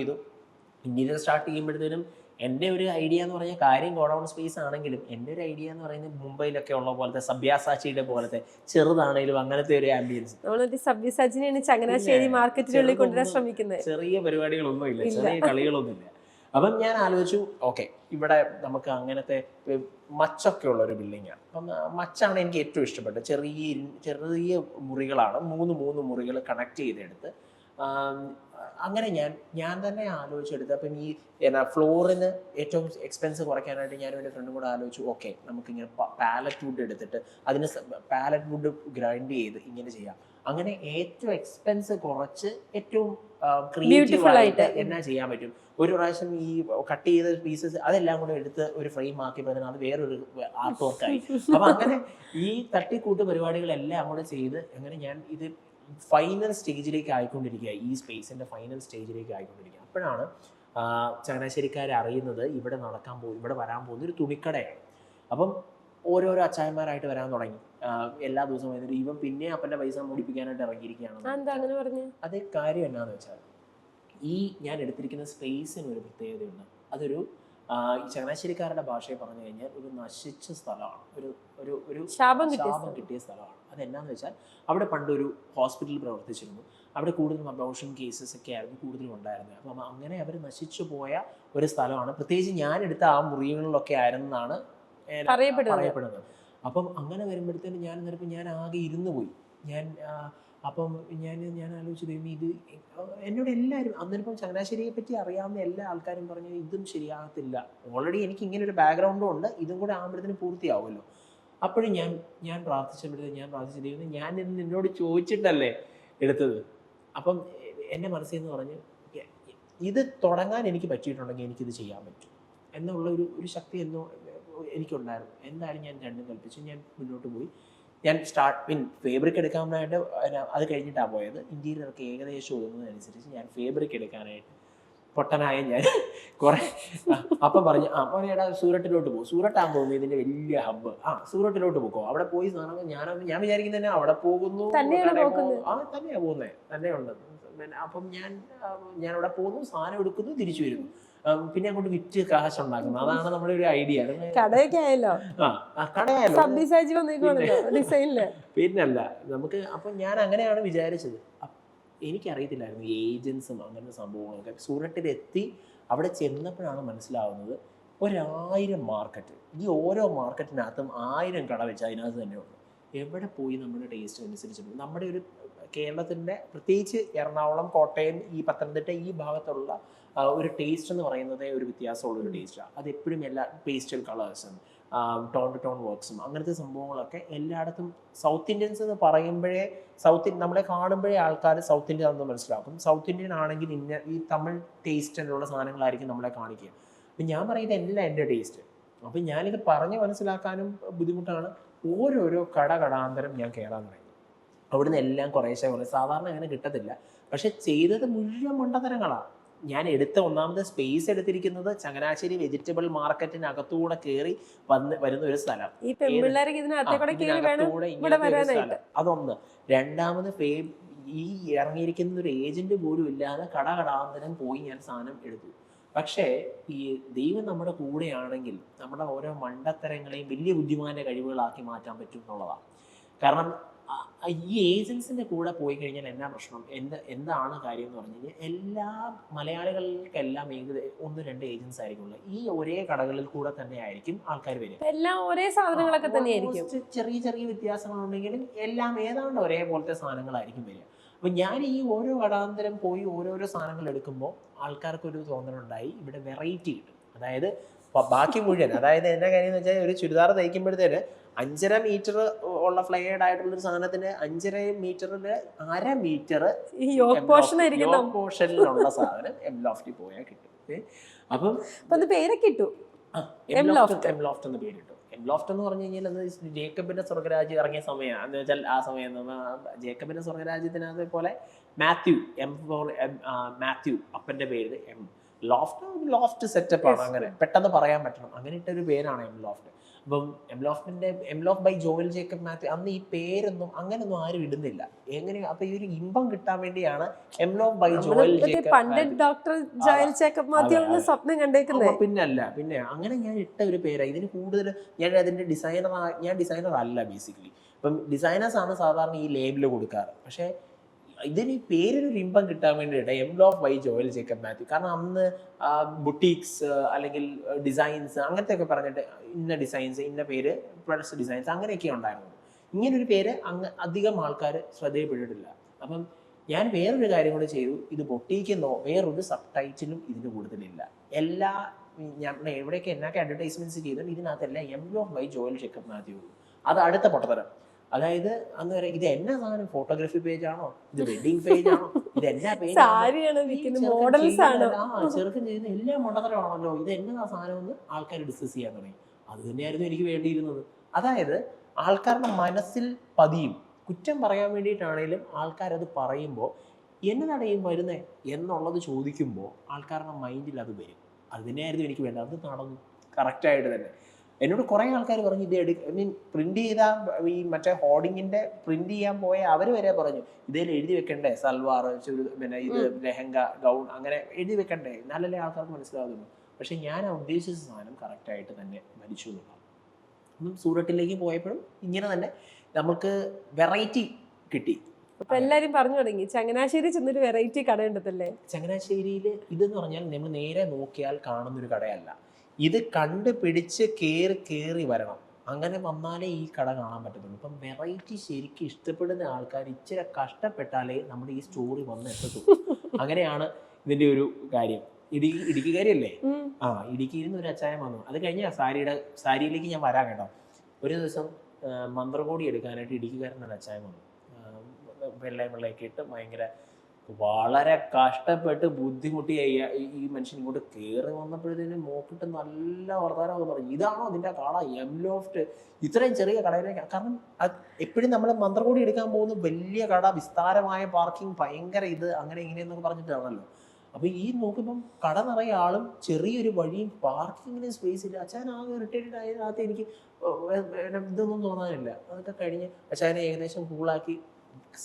ചെയ്യുമ്പോഴത്തേനും എൻ്റെ ഒരു ഐഡിയ എന്ന് പറഞ്ഞാൽ കാര്യം ഗോഡൗൺ സ്പേസ് ആണെങ്കിലും എൻ്റെ ഒരു ഐഡിയ എന്ന് പറയുന്നത് മുംബൈയിലൊക്കെ ഉള്ള പോലത്തെ സബ്യാസാച്ചിയുടെ പോലത്തെ ചെറുതാണെങ്കിലും അങ്ങനത്തെ ഒരു ആംബിയൻസ്. ചങ്ങനാശ്ശേരി മാർക്കറ്റിനുള്ളിൽ കൊണ്ടുവരാൻ ശ്രമിക്കുന്നത്. ചെറിയ പരിപാടികളൊന്നും ഇല്ല, ചെറിയ കളികളൊന്നും ഇല്ല. അപ്പം ഞാൻ ആലോചിച്ചു ഓക്കെ ഇവിടെ നമുക്ക് അങ്ങനത്തെ മച്ചൊക്കെ ഉള്ള ഒരു ബിൽഡിങ്ങാണ്. അപ്പം മച്ചാണ് എനിക്ക് ഏറ്റവും ഇഷ്ടപ്പെട്ടത്. ചെറിയ മുറികളാണ്, മൂന്ന് മുറികൾ കണക്ട് ചെയ്തെടുത്ത് അങ്ങനെ ഞാൻ തന്നെ ആലോചിച്ചെടുത്ത്. അപ്പം ഈ ഫ്ലോറിന് ഏറ്റവും എക്സ്പെൻസ് കുറയ്ക്കാനായിട്ട് ഞാനും എൻ്റെ ഫ്രണ്ടും കൂടെ ആലോചിച്ചു ഓക്കെ നമുക്കിങ്ങനെ പാലറ്റ് വുഡ് എടുത്തിട്ട് അതിന് പാലറ്റ് വുഡ് ഗ്രൈൻഡ് ചെയ്ത് ഇങ്ങനെ ചെയ്യാം. അങ്ങനെ ഏറ്റവും എക്സ്പെൻസ് കുറച്ച് ഏറ്റവും ക്രിയേറ്റീവ് ആയിട്ട് എന്നാ ചെയ്യാൻ പറ്റും. ഒരു പ്രാവശ്യം ഈ കട്ട് ചെയ്ത പീസസ് അതെല്ലാം കൂടെ എടുത്ത് ഒരു ഫ്രെയിം ആക്കിയപ്പോൾ അത് വേറൊരു ആർട്ട് വർക്കായി. അപ്പൊ അങ്ങനെ ഈ തട്ടിക്കൂട്ട് പരിപാടികളെല്ലാം കൂടെ ചെയ്ത് അങ്ങനെ ഞാൻ ഇത് ഫൈനൽ സ്റ്റേജിലേക്ക് ആയിക്കൊണ്ടിരിക്കുക. ഈ സ്പേസിന്റെ ഫൈനൽ സ്റ്റേജിലേക്ക് ആയിക്കൊണ്ടിരിക്കുക. അപ്പോഴാണ് ചങ്ങനാശ്ശേരിക്കാരെ അറിയുന്നത് ഇവിടെ വരാൻ പോകുന്ന ഒരു തുണിക്കടയാണ്. അപ്പം ഓരോരോ അച്ചായന്മാരായിട്ട് വരാൻ തുടങ്ങി. എല്ലാ ദിവസവും വന്നിട്ട് ഇവൻ പിന്നെ അപ്പൻ്റെ പൈസ മുടിപ്പിക്കാനായിട്ട് ഇറങ്ങിയിരിക്കുകയാണ്. അതേ കാര്യം എന്നാന്ന് വെച്ചാൽ ഈ ഞാൻ എടുത്തിരിക്കുന്ന സ്പേസിന് ഒരു പ്രത്യേകതയുണ്ട്. അതൊരു ചങ്ങനാശ്ശേരിക്കാരുടെ ഭാഷയിൽ പറഞ്ഞു കഴിഞ്ഞാൽ ഒരു നശിച്ച സ്ഥലമാണ്, ഒരു ശാപം കിട്ടിയ സ്ഥലമാണ്. അതെന്നാന്ന് വെച്ചാൽ അവിടെ പണ്ടൊരു ഹോസ്പിറ്റൽ പ്രവർത്തിച്ചിരുന്നു. അവിടെ കൂടുതലും അബോർഷൻ കേസസ് ഒക്കെ ആയിരുന്നു കൂടുതലും ഉണ്ടായിരുന്നത്. അപ്പം അങ്ങനെ അവർ നശിച്ചു പോയ ഒരു സ്ഥലമാണ്. പ്രത്യേകിച്ച് ഞാൻ എടുത്ത ആ മുറികളിലൊക്കെ ആയിരുന്നെന്നാണ് പറയപ്പെടുന്നത്. അപ്പം അങ്ങനെ വരുമ്പോഴത്തേനും ഞാൻ ആകെ ഇരുന്നു പോയി. അപ്പം ഞാൻ ആലോചിച്ചു ഇത് എന്നോട് എല്ലാവരും അന്നിപ്പം ചങ്ങനാശ്ശേരിയെ പറ്റി അറിയാവുന്ന എല്ലാ ആൾക്കാരും പറഞ്ഞു ഇതും ശരിയാകത്തില്ല. ഓൾറെഡി എനിക്ക് ഇങ്ങനെ ഒരു ബാക്ക്ഗ്രൗണ്ടും ഉണ്ട്, ഇതും കൂടെ ആകുമ്പോഴത്തേന് പൂർത്തിയാവുമല്ലോ. അപ്പോഴും ഞാൻ പ്രാർത്ഥിച്ചപ്പോഴത്തേക്കും ദൈവം ഞാൻ നിന്നോട് ചോദിച്ചിട്ടല്ലേ എടുത്തത്. അപ്പം എൻ്റെ മനസ്സിൽ പറഞ്ഞു ഇത് തുടങ്ങാൻ എനിക്ക് പറ്റിയിട്ടുണ്ടെങ്കിൽ എനിക്കിത് ചെയ്യാൻ പറ്റും എന്നുള്ള ഒരു ശക്തി എനിക്കുണ്ടായിരുന്നു. എന്തായാലും ഞാൻ രണ്ടും കൽപ്പിച്ചു. ഞാൻ മുന്നോട്ട് പോയി. ഞാൻ ഫേബ്രിക് എടുക്കാനായിട്ട് അത് കഴിഞ്ഞിട്ടാണ് പോയത്. ഇന്റീരിയറൊക്കെ ഏകദേശം ഒതുങ്ങുന്നതനുസരിച്ച് ഞാൻ ഫേബ്രിക് എടുക്കാനായിട്ട് പൊട്ടനായ ഞാൻ കുറെ അപ്പം പറഞ്ഞു എടാ സൂററ്റിലോട്ട് പോകും, സൂററ്റാൻ പോകുന്നു ഇതിന്റെ വലിയ ഹബ്ബ്, സൂററ്റിലോട്ട് പോക്കോ, അവിടെ പോയി സാധനം ഞാൻ വിചാരിക്കുന്നത് അവിടെ പോകുന്നു തന്നെയാ പോകുന്നത് തന്നെയുണ്ട്. അപ്പം ഞാൻ അവിടെ പോകുന്നു, സാധനം എടുക്കുന്നു, തിരിച്ചു വരുന്നു, പിന്നെ അങ്ങോട്ട് വിറ്റ് കാശ് ഉണ്ടാക്കുന്നു. അതാണ് നമ്മുടെ ഒരു ഐഡിയ. പിന്നല്ല നമുക്ക്. അപ്പം ഞാൻ അങ്ങനെയാണ് വിചാരിച്ചത്. എനിക്കറിയത്തില്ലായിരുന്നു ഏജൻസും അങ്ങനത്തെ സംഭവങ്ങളൊക്കെ. സൂററ്റിലെത്തി അവിടെ ചെന്നപ്പോഴാണ് മനസ്സിലാവുന്നത് 1000 മാർക്കറ്റ്, ഈ ഓരോ മാർക്കറ്റിനകത്തും 1000 കട വെച്ച് അതിനകത്ത് തന്നെ ഉണ്ട്. എവിടെ പോയി നമ്മുടെ ടേസ്റ്റ് അനുസരിച്ചിട്ട് നമ്മുടെ ഒരു കേരളത്തിൻ്റെ പ്രത്യേകിച്ച് എറണാകുളം, കോട്ടയം, ഈ പത്തനംതിട്ട ഈ ഭാഗത്തുള്ള ഒരു ടേസ്റ്റ് എന്ന് പറയുന്നത് ഒരു വ്യത്യാസമുള്ള ഒരു ടേസ്റ്റാണ്. അതെപ്പോഴും എല്ലാ പേസ്റ്റൽ കളേഴ്സും ടോൺ ടു ടോൺ വർക്ക്സും അങ്ങനത്തെ സംഭവങ്ങളൊക്കെ എല്ലായിടത്തും. സൗത്ത് ഇന്ത്യൻസ് എന്ന് പറയുമ്പോഴേ നമ്മളെ കാണുമ്പോഴേ ആൾക്കാർ സൗത്ത് ഇന്ത്യ ആണെന്ന് മനസ്സിലാക്കും. സൗത്ത് ഇന്ത്യൻ ആണെങ്കിൽ ഈ തമിഴ് ടേസ്റ്റിലുള്ള സാധനങ്ങളായിരിക്കും നമ്മളെ കാണിക്കുക. അപ്പം ഞാൻ പറയുന്നത് എല്ലാം എൻ്റെ ടേസ്റ്റ്. അപ്പം ഞാനിത് പറഞ്ഞ് മനസ്സിലാക്കാനും ബുദ്ധിമുട്ടാണ്. ഓരോരോ കടാന്തരം ഞാൻ കയറാൻ തുടങ്ങി. അവിടുന്ന് എല്ലാം കുറേശ്ശെ സാധാരണ അങ്ങനെ കിട്ടത്തില്ല. പക്ഷെ ചെയ്തത് മുഴുവൻ മണ്ടത്തരങ്ങളാണ്. ഞാൻ ഒന്നാമത് സ്പേസ് എടുത്തിരിക്കുന്നത് ചങ്ങനാശ്ശേരി വെജിറ്റബിൾ മാർക്കറ്റിനകത്തൂടെ കയറി വരുന്ന ഒരു സ്ഥലം. അതൊന്ന്. രണ്ടാമത് ഈ ഇറങ്ങിയിരിക്കുന്ന ഒരു ഏജന്റ് പോലും ഇല്ലാതെ കടാന്തരം പോയി ഞാൻ സാധനം എടുത്തു. പക്ഷേ ഈ ദൈവം നമ്മുടെ കൂടെയാണെങ്കിൽ നമ്മുടെ ഓരോ മണ്ടത്തരങ്ങളെയും വലിയ ബുദ്ധിമാന്റെ കഴിവുകളാക്കി മാറ്റാൻ പറ്റും എന്നുള്ളതാണ്. കാരണം ഈ ഏജൻസിന്റെ കൂടെ പോയി കഴിഞ്ഞാൽ എന്നാ പ്രശ്നം, എന്താണ് കാര്യം എന്ന് പറഞ്ഞു കഴിഞ്ഞാൽ എല്ലാ മലയാളികൾക്കെല്ലാം ഏകദേശം 1-2 ഏജൻസ് ആയിരിക്കുമല്ലോ. ഈ ഒരേ കടകളിൽ കൂടെ തന്നെ ആയിരിക്കും ആൾക്കാർ വരിക. എല്ലാം ഒരേ സാധനങ്ങളൊക്കെ തന്നെയായിരിക്കും. ചെറിയ വ്യത്യാസങ്ങളുണ്ടെങ്കിലും എല്ലാം ഏതാണ്ട് ഒരേപോലത്തെ സാധനങ്ങളായിരിക്കും വരിക. അപ്പൊ ഞാൻ ഈ ഓരോ കടാന്തരം പോയി ഓരോരോ സാധനങ്ങൾ എടുക്കുമ്പോൾ ആൾക്കാർക്കൊരു തോന്നലുണ്ടായി ഇവിടെ വെറൈറ്റി കിട്ടും. അതായത് ബാക്കി മുഴുവൻ, അതായത് എന്നാ കാര്യം എന്ന് വെച്ചാൽ ഒരു ചുരിദാർ തയ്ക്കുമ്പോഴത്തേന് 5.5 മീറ്റർ ഉള്ള ഫ്ലെയർഡ് ആയിട്ടുള്ളൊരു സാധനത്തിന് 5.5 മീറ്ററിന് 1/2 മീറ്റർ പോർഷനിലുള്ള സാധനം എംലോഫ്റ്റിൽ പോയാൽ കിട്ടും. അപ്പം പേരൊക്കെ ഇട്ടു, എംലോഫ്റ്റ് എന്ന് പേരിട്ടു. എംലോഫ്റ്റ് എന്ന് പറഞ്ഞു കഴിഞ്ഞാൽ അത് ജേക്കബിന്റെ സ്വർഗരാജ്യം ഇറങ്ങിയ സമയമാണ്. എന്ന് വെച്ചാൽ ആ സമയം ജേക്കബിന്റെ സ്വർഗരാജ്യത്തിനകത്തെ പോലെ മാത്യു അപ്പന്റെ പേര് ലോഫ്റ്റ് സെറ്റപ്പ് ആണ്. അങ്ങനെ പെട്ടെന്ന് പറയാൻ പറ്റണം, അങ്ങനെ ഇട്ടൊരു പേരാണ് എംലോഫ്റ്റ്. അപ്പം എംലോഫ് ബൈ ജോയൽ ജേക്കബ് മാത്യു. അന്ന് ഈ പേരൊന്നും അങ്ങനൊന്നും ആരും ഇടുന്നില്ല. എങ്ങനെ അപ്പൊ ഈ ഒരു ഇമ്പം കിട്ടാൻ വേണ്ടിയാണ് എംലോഫ് ബൈ ജോയൽ ജേക്കബ് മാത്യു സ്വപ്നം കണ്ടേക്കുന്നത്. പിന്നെ അങ്ങനെ ഞാൻ ഇട്ട ഒരു പേരാണ്. ഇതിന് കൂടുതൽ ഞാൻ അതിന്റെ ഡിസൈനർ അല്ല ബേസിക്കലി. ഇപ്പം ഡിസൈനേഴ്സ് ആണ് സാധാരണ ഈ ലേബിൾ കൊടുക്കാറ്. പക്ഷെ ഇതിന് ഈ പേരിനൊരു ഇമ്പം കിട്ടാൻ വേണ്ടിയിട്ട് എംലോഫ് ബൈ ജോയൽ ജേക്കബ് മാത്യു. കാരണം അന്ന് ബുട്ടീക്സ് അല്ലെങ്കിൽ ഡിസൈൻസ് അങ്ങനത്തെ ഒക്കെ പറഞ്ഞിട്ട് ഇന്ന ഡിസൈൻസ്, ഇന്ന പേര്, പ്രൊഡക്ട്സ് ഡിസൈൻസ് അങ്ങനെയൊക്കെ ഉണ്ടായിരുന്നു. ഇങ്ങനൊരു പേര് അധികം ആൾക്കാർ ശ്രദ്ധയിൽപ്പെട്ടിട്ടില്ല. അപ്പം ഞാൻ വേറൊരു കാര്യം കൂടെ ചെയ്തു. ഇത് ബൊട്ടീക്കെന്നോ വേറൊരു സബ് ടൈറ്റിലും ഇതിന് കൂടുതലില്ല. എല്ലാ ഞാൻ എവിടെയൊക്കെ എന്നൊക്കെ അഡ്വർടൈസ്മെന്റ്സ് ചെയ്തിട്ട് ഇതിനകത്തെല്ലാം എംലോഫ് ബൈ ജോയൽ ജേക്കബ് മാത്യു. അത് അടുത്ത പൊട്ടത്തരം. അതായത് അന്ന് വരെ ഇത് എന്നാ സാധനം, ഫോട്ടോഗ്രാഫി പേജ് ആണോ, ഇത് വെഡിങ് പേജ് ആണോ, ഇത് എന്നാ പേജ്, ചെറുക്കൻ ചെയ്യുന്ന എല്ലാ മണ്ടത്തരമാണല്ലോ, ഇത് എന്നതാ സാധനം എന്ന് ആൾക്കാർ ഡിസ്കസ് ചെയ്യാൻ തുടങ്ങി. അത് തന്നെയായിരുന്നു എനിക്ക് വേണ്ടിയിരുന്നത്. അതായത് ആൾക്കാരുടെ മനസ്സിൽ പതിയും. കുറ്റം പറയാൻ വേണ്ടിയിട്ടാണേലും ആൾക്കാരത് പറയുമ്പോൾ എന്നതാണ് ഈ വരുന്നത് എന്നുള്ളത് ചോദിക്കുമ്പോൾ ആൾക്കാരുടെ മൈൻഡിൽ അത് വരും. അത് തന്നെയായിരുന്നു എനിക്ക് വേണ്ടത്. അത് നടന്നു കറക്റ്റായിട്ട് തന്നെ. എന്നോട് കുറേ ആൾക്കാർ പറഞ്ഞു ഇത് ഐ മീൻ പ്രിന്റ് ചെയ്ത ഈ മറ്റേ ഹോർഡിങ്ങിന്റെ പ്രിന്റ് ചെയ്യാൻ പോയ അവർ വരെ പറഞ്ഞു ഇതിൽ എഴുതി വെക്കണ്ടേ സൽവാർ, പിന്നെ ഇത് ലെഹങ്ക, ഗൗൺ അങ്ങനെ എഴുതി വെക്കണ്ടേ, നല്ലല്ലേ ആൾക്കാർക്ക് മനസ്സിലാവുന്നു. പക്ഷെ ഞാൻ ഉദ്ദേശിച്ച സാധനം കറക്റ്റായിട്ട് തന്നെ ഭരിച്ചു എന്നുള്ളതാണ്. അപ്പം സൂററ്റിലേക്ക് പോയപ്പോഴും ഇങ്ങനെ തന്നെ നമുക്ക് വെറൈറ്റി കിട്ടി. അപ്പൊ എല്ലാരും പറഞ്ഞു തുടങ്ങി ചങ്ങനാശ്ശേരി ചെന്നൊരു വെറൈറ്റി കട ഉണ്ടല്ലേ. ചങ്ങനാശ്ശേരിയിൽ ഇതെന്ന് പറഞ്ഞാൽ നമ്മൾ നേരെ നോക്കിയാൽ കാണുന്നൊരു കടയല്ല. ഇത് കണ്ടുപിടിച്ച് കയറി വരണം. അങ്ങനെ വന്നാലേ ഈ കട കാണാൻ പറ്റത്തുള്ളൂ. ഇപ്പം വെറൈറ്റി ശരിക്കും ഇഷ്ടപ്പെടുന്ന ആൾക്കാർ ഇച്ചിരി കഷ്ടപ്പെട്ടാലേ നമ്മുടെ ഈ സ്റ്റോറി വന്ന് എത്തത്തുള്ളൂ. അങ്ങനെയാണ് ഇതിന്റെ ഒരു കാര്യം. ഇടുക്കിക്കാരിയല്ലേ? ഇടുക്കിയിൽ നിന്ന് ഒരു അച്ചായം വന്നു. അത് കഴിഞ്ഞ സാരിയിലേക്ക് ഞാൻ വരാൻ കേട്ടോ. ഒരു ദിവസം മന്ത്രകോടി എടുക്കാനായിട്ട് ഇടുക്കിക്കാരനൊരു അച്ചായം വന്നു. വെള്ളയൊക്കെ ഇട്ട് ഭയങ്കര വളരെ കഷ്ടപ്പെട്ട് ബുദ്ധിമുട്ടി ഈ മനുഷ്യൻ ഇങ്ങോട്ട് കയറി വന്നപ്പോഴത്തേനും നോക്കിട്ട് നല്ല വർത്തമാനം പറഞ്ഞു, ഇതാണോ അതിൻ്റെ കട, എംലോഫ്റ്റ്, ഇത്രയും ചെറിയ കടയിലേക്ക്. കാരണം എപ്പോഴും നമ്മൾ മന്ത്രകോടി എടുക്കാൻ പോകുന്ന വലിയ കട, വിസ്താരമായ പാർക്കിംഗ്, ഭയങ്കര ഇത് അങ്ങനെ ഇങ്ങനെയെന്നൊക്കെ പറഞ്ഞിട്ടാണല്ലോ. അപ്പോൾ ഈ നോക്കുമ്പം കട നിറയെ ആളും ചെറിയൊരു വഴിയും പാർക്കിങ്ങിന് സ്പേസ് ഇല്ല. അച്ഛൻ ആകെ ഇറിറ്റേറ്റഡ് ആയതിനകത്ത് എനിക്ക് ഇതൊന്നും തോന്നാനില്ല. അതൊക്കെ കഴിഞ്ഞ് അച്ഛനെ ഏകദേശം കൂളാക്കി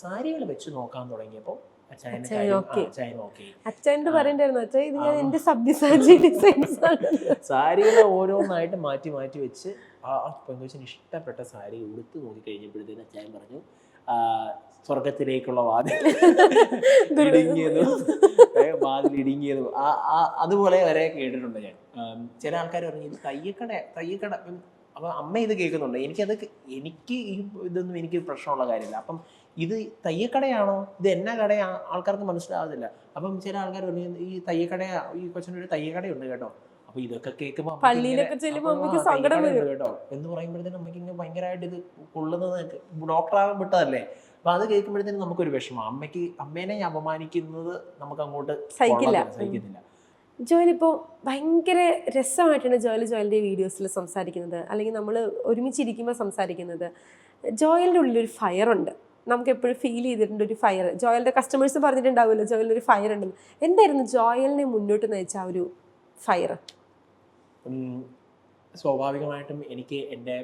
സാരികൾ വെച്ച് നോക്കാൻ തുടങ്ങിയപ്പോൾ സാരികൾ ഓരോന്നായിട്ട് മാറ്റി മാറ്റി വെച്ച് ആ പെങ്കൊച്ചിന് ഇഷ്ടപ്പെട്ട സാരി ഉടുത്ത് നോക്കി കഴിഞ്ഞപ്പോഴത്തേന് അച്ചായൻ പറഞ്ഞു സ്വർഗത്തിലേക്കുള്ള വാതിലിടുങ്ങിയതും അതുപോലെ വരെ കേട്ടിട്ടുണ്ട് ഞാൻ. ചില ആൾക്കാർ പറഞ്ഞു ഇത് തയ്യക്കട. അപ്പൊ അമ്മ ഇത് കേൾക്കുന്നുണ്ട്. എനിക്ക് ഈ ഇതൊന്നും എനിക്ക് പ്രശ്നമുള്ള കാര്യമില്ല. അപ്പം ഇത് തയ്യക്കടയാണോ, ഇത് എന്നാ കടയാ, ആൾക്കാർക്ക് മനസ്സിലാവുന്നില്ല. അപ്പം ചില ആൾക്കാർ പറഞ്ഞു ഈ ഈ കൊച്ചിനൊരു തയ്യക്കടയുണ്ട് കേട്ടോ. അപ്പൊ ഇതൊക്കെ കേൾക്കുമ്പോൾ കേട്ടോ എന്ന് പറയുമ്പോഴത്തേനും നമുക്ക് ഇങ്ങനെ ഭയങ്കരമായിട്ട് ഇത് കൊള്ളുന്നത് ഡോക്ടറാകാൻ വിട്ടതല്ലേ. അപ്പൊ അത് കേൾക്കുമ്പോഴത്തേനും നമുക്കൊരു വിഷമം. അമ്മേനെ അപമാനിക്കുന്നത് നമുക്ക് അങ്ങോട്ട് സഹിക്കുന്നില്ല. ജോയൽ ഇപ്പോൾ ഭയങ്കര രസമായിട്ടാണ് ജോയലിൻ്റെ വീഡിയോസിൽ സംസാരിക്കുന്നത്, അല്ലെങ്കിൽ നമ്മൾ ഒരുമിച്ചിരിക്കുമ്പോൾ സംസാരിക്കുന്നത്. ജോയലിൻ്റെ ഉള്ളിലൊരു ഫയറുണ്ട്, നമുക്ക് എപ്പോഴും ഫീൽ ചെയ്തിട്ടുണ്ട് ഒരു ഫയർ. ജോയലിൻ്റെ കസ്റ്റമേഴ്സ് പറഞ്ഞിട്ടുണ്ടാവുമല്ലോ ജോയലിന് ഒരു ഫയർ ഉണ്ടെന്ന്. എന്തായിരുന്നു ജോയലിനെ മുന്നോട്ട് നയിച്ച ആ ഒരു ഫയർ? സ്വാഭാവികമായിട്ടും എനിക്ക് എൻ്റെ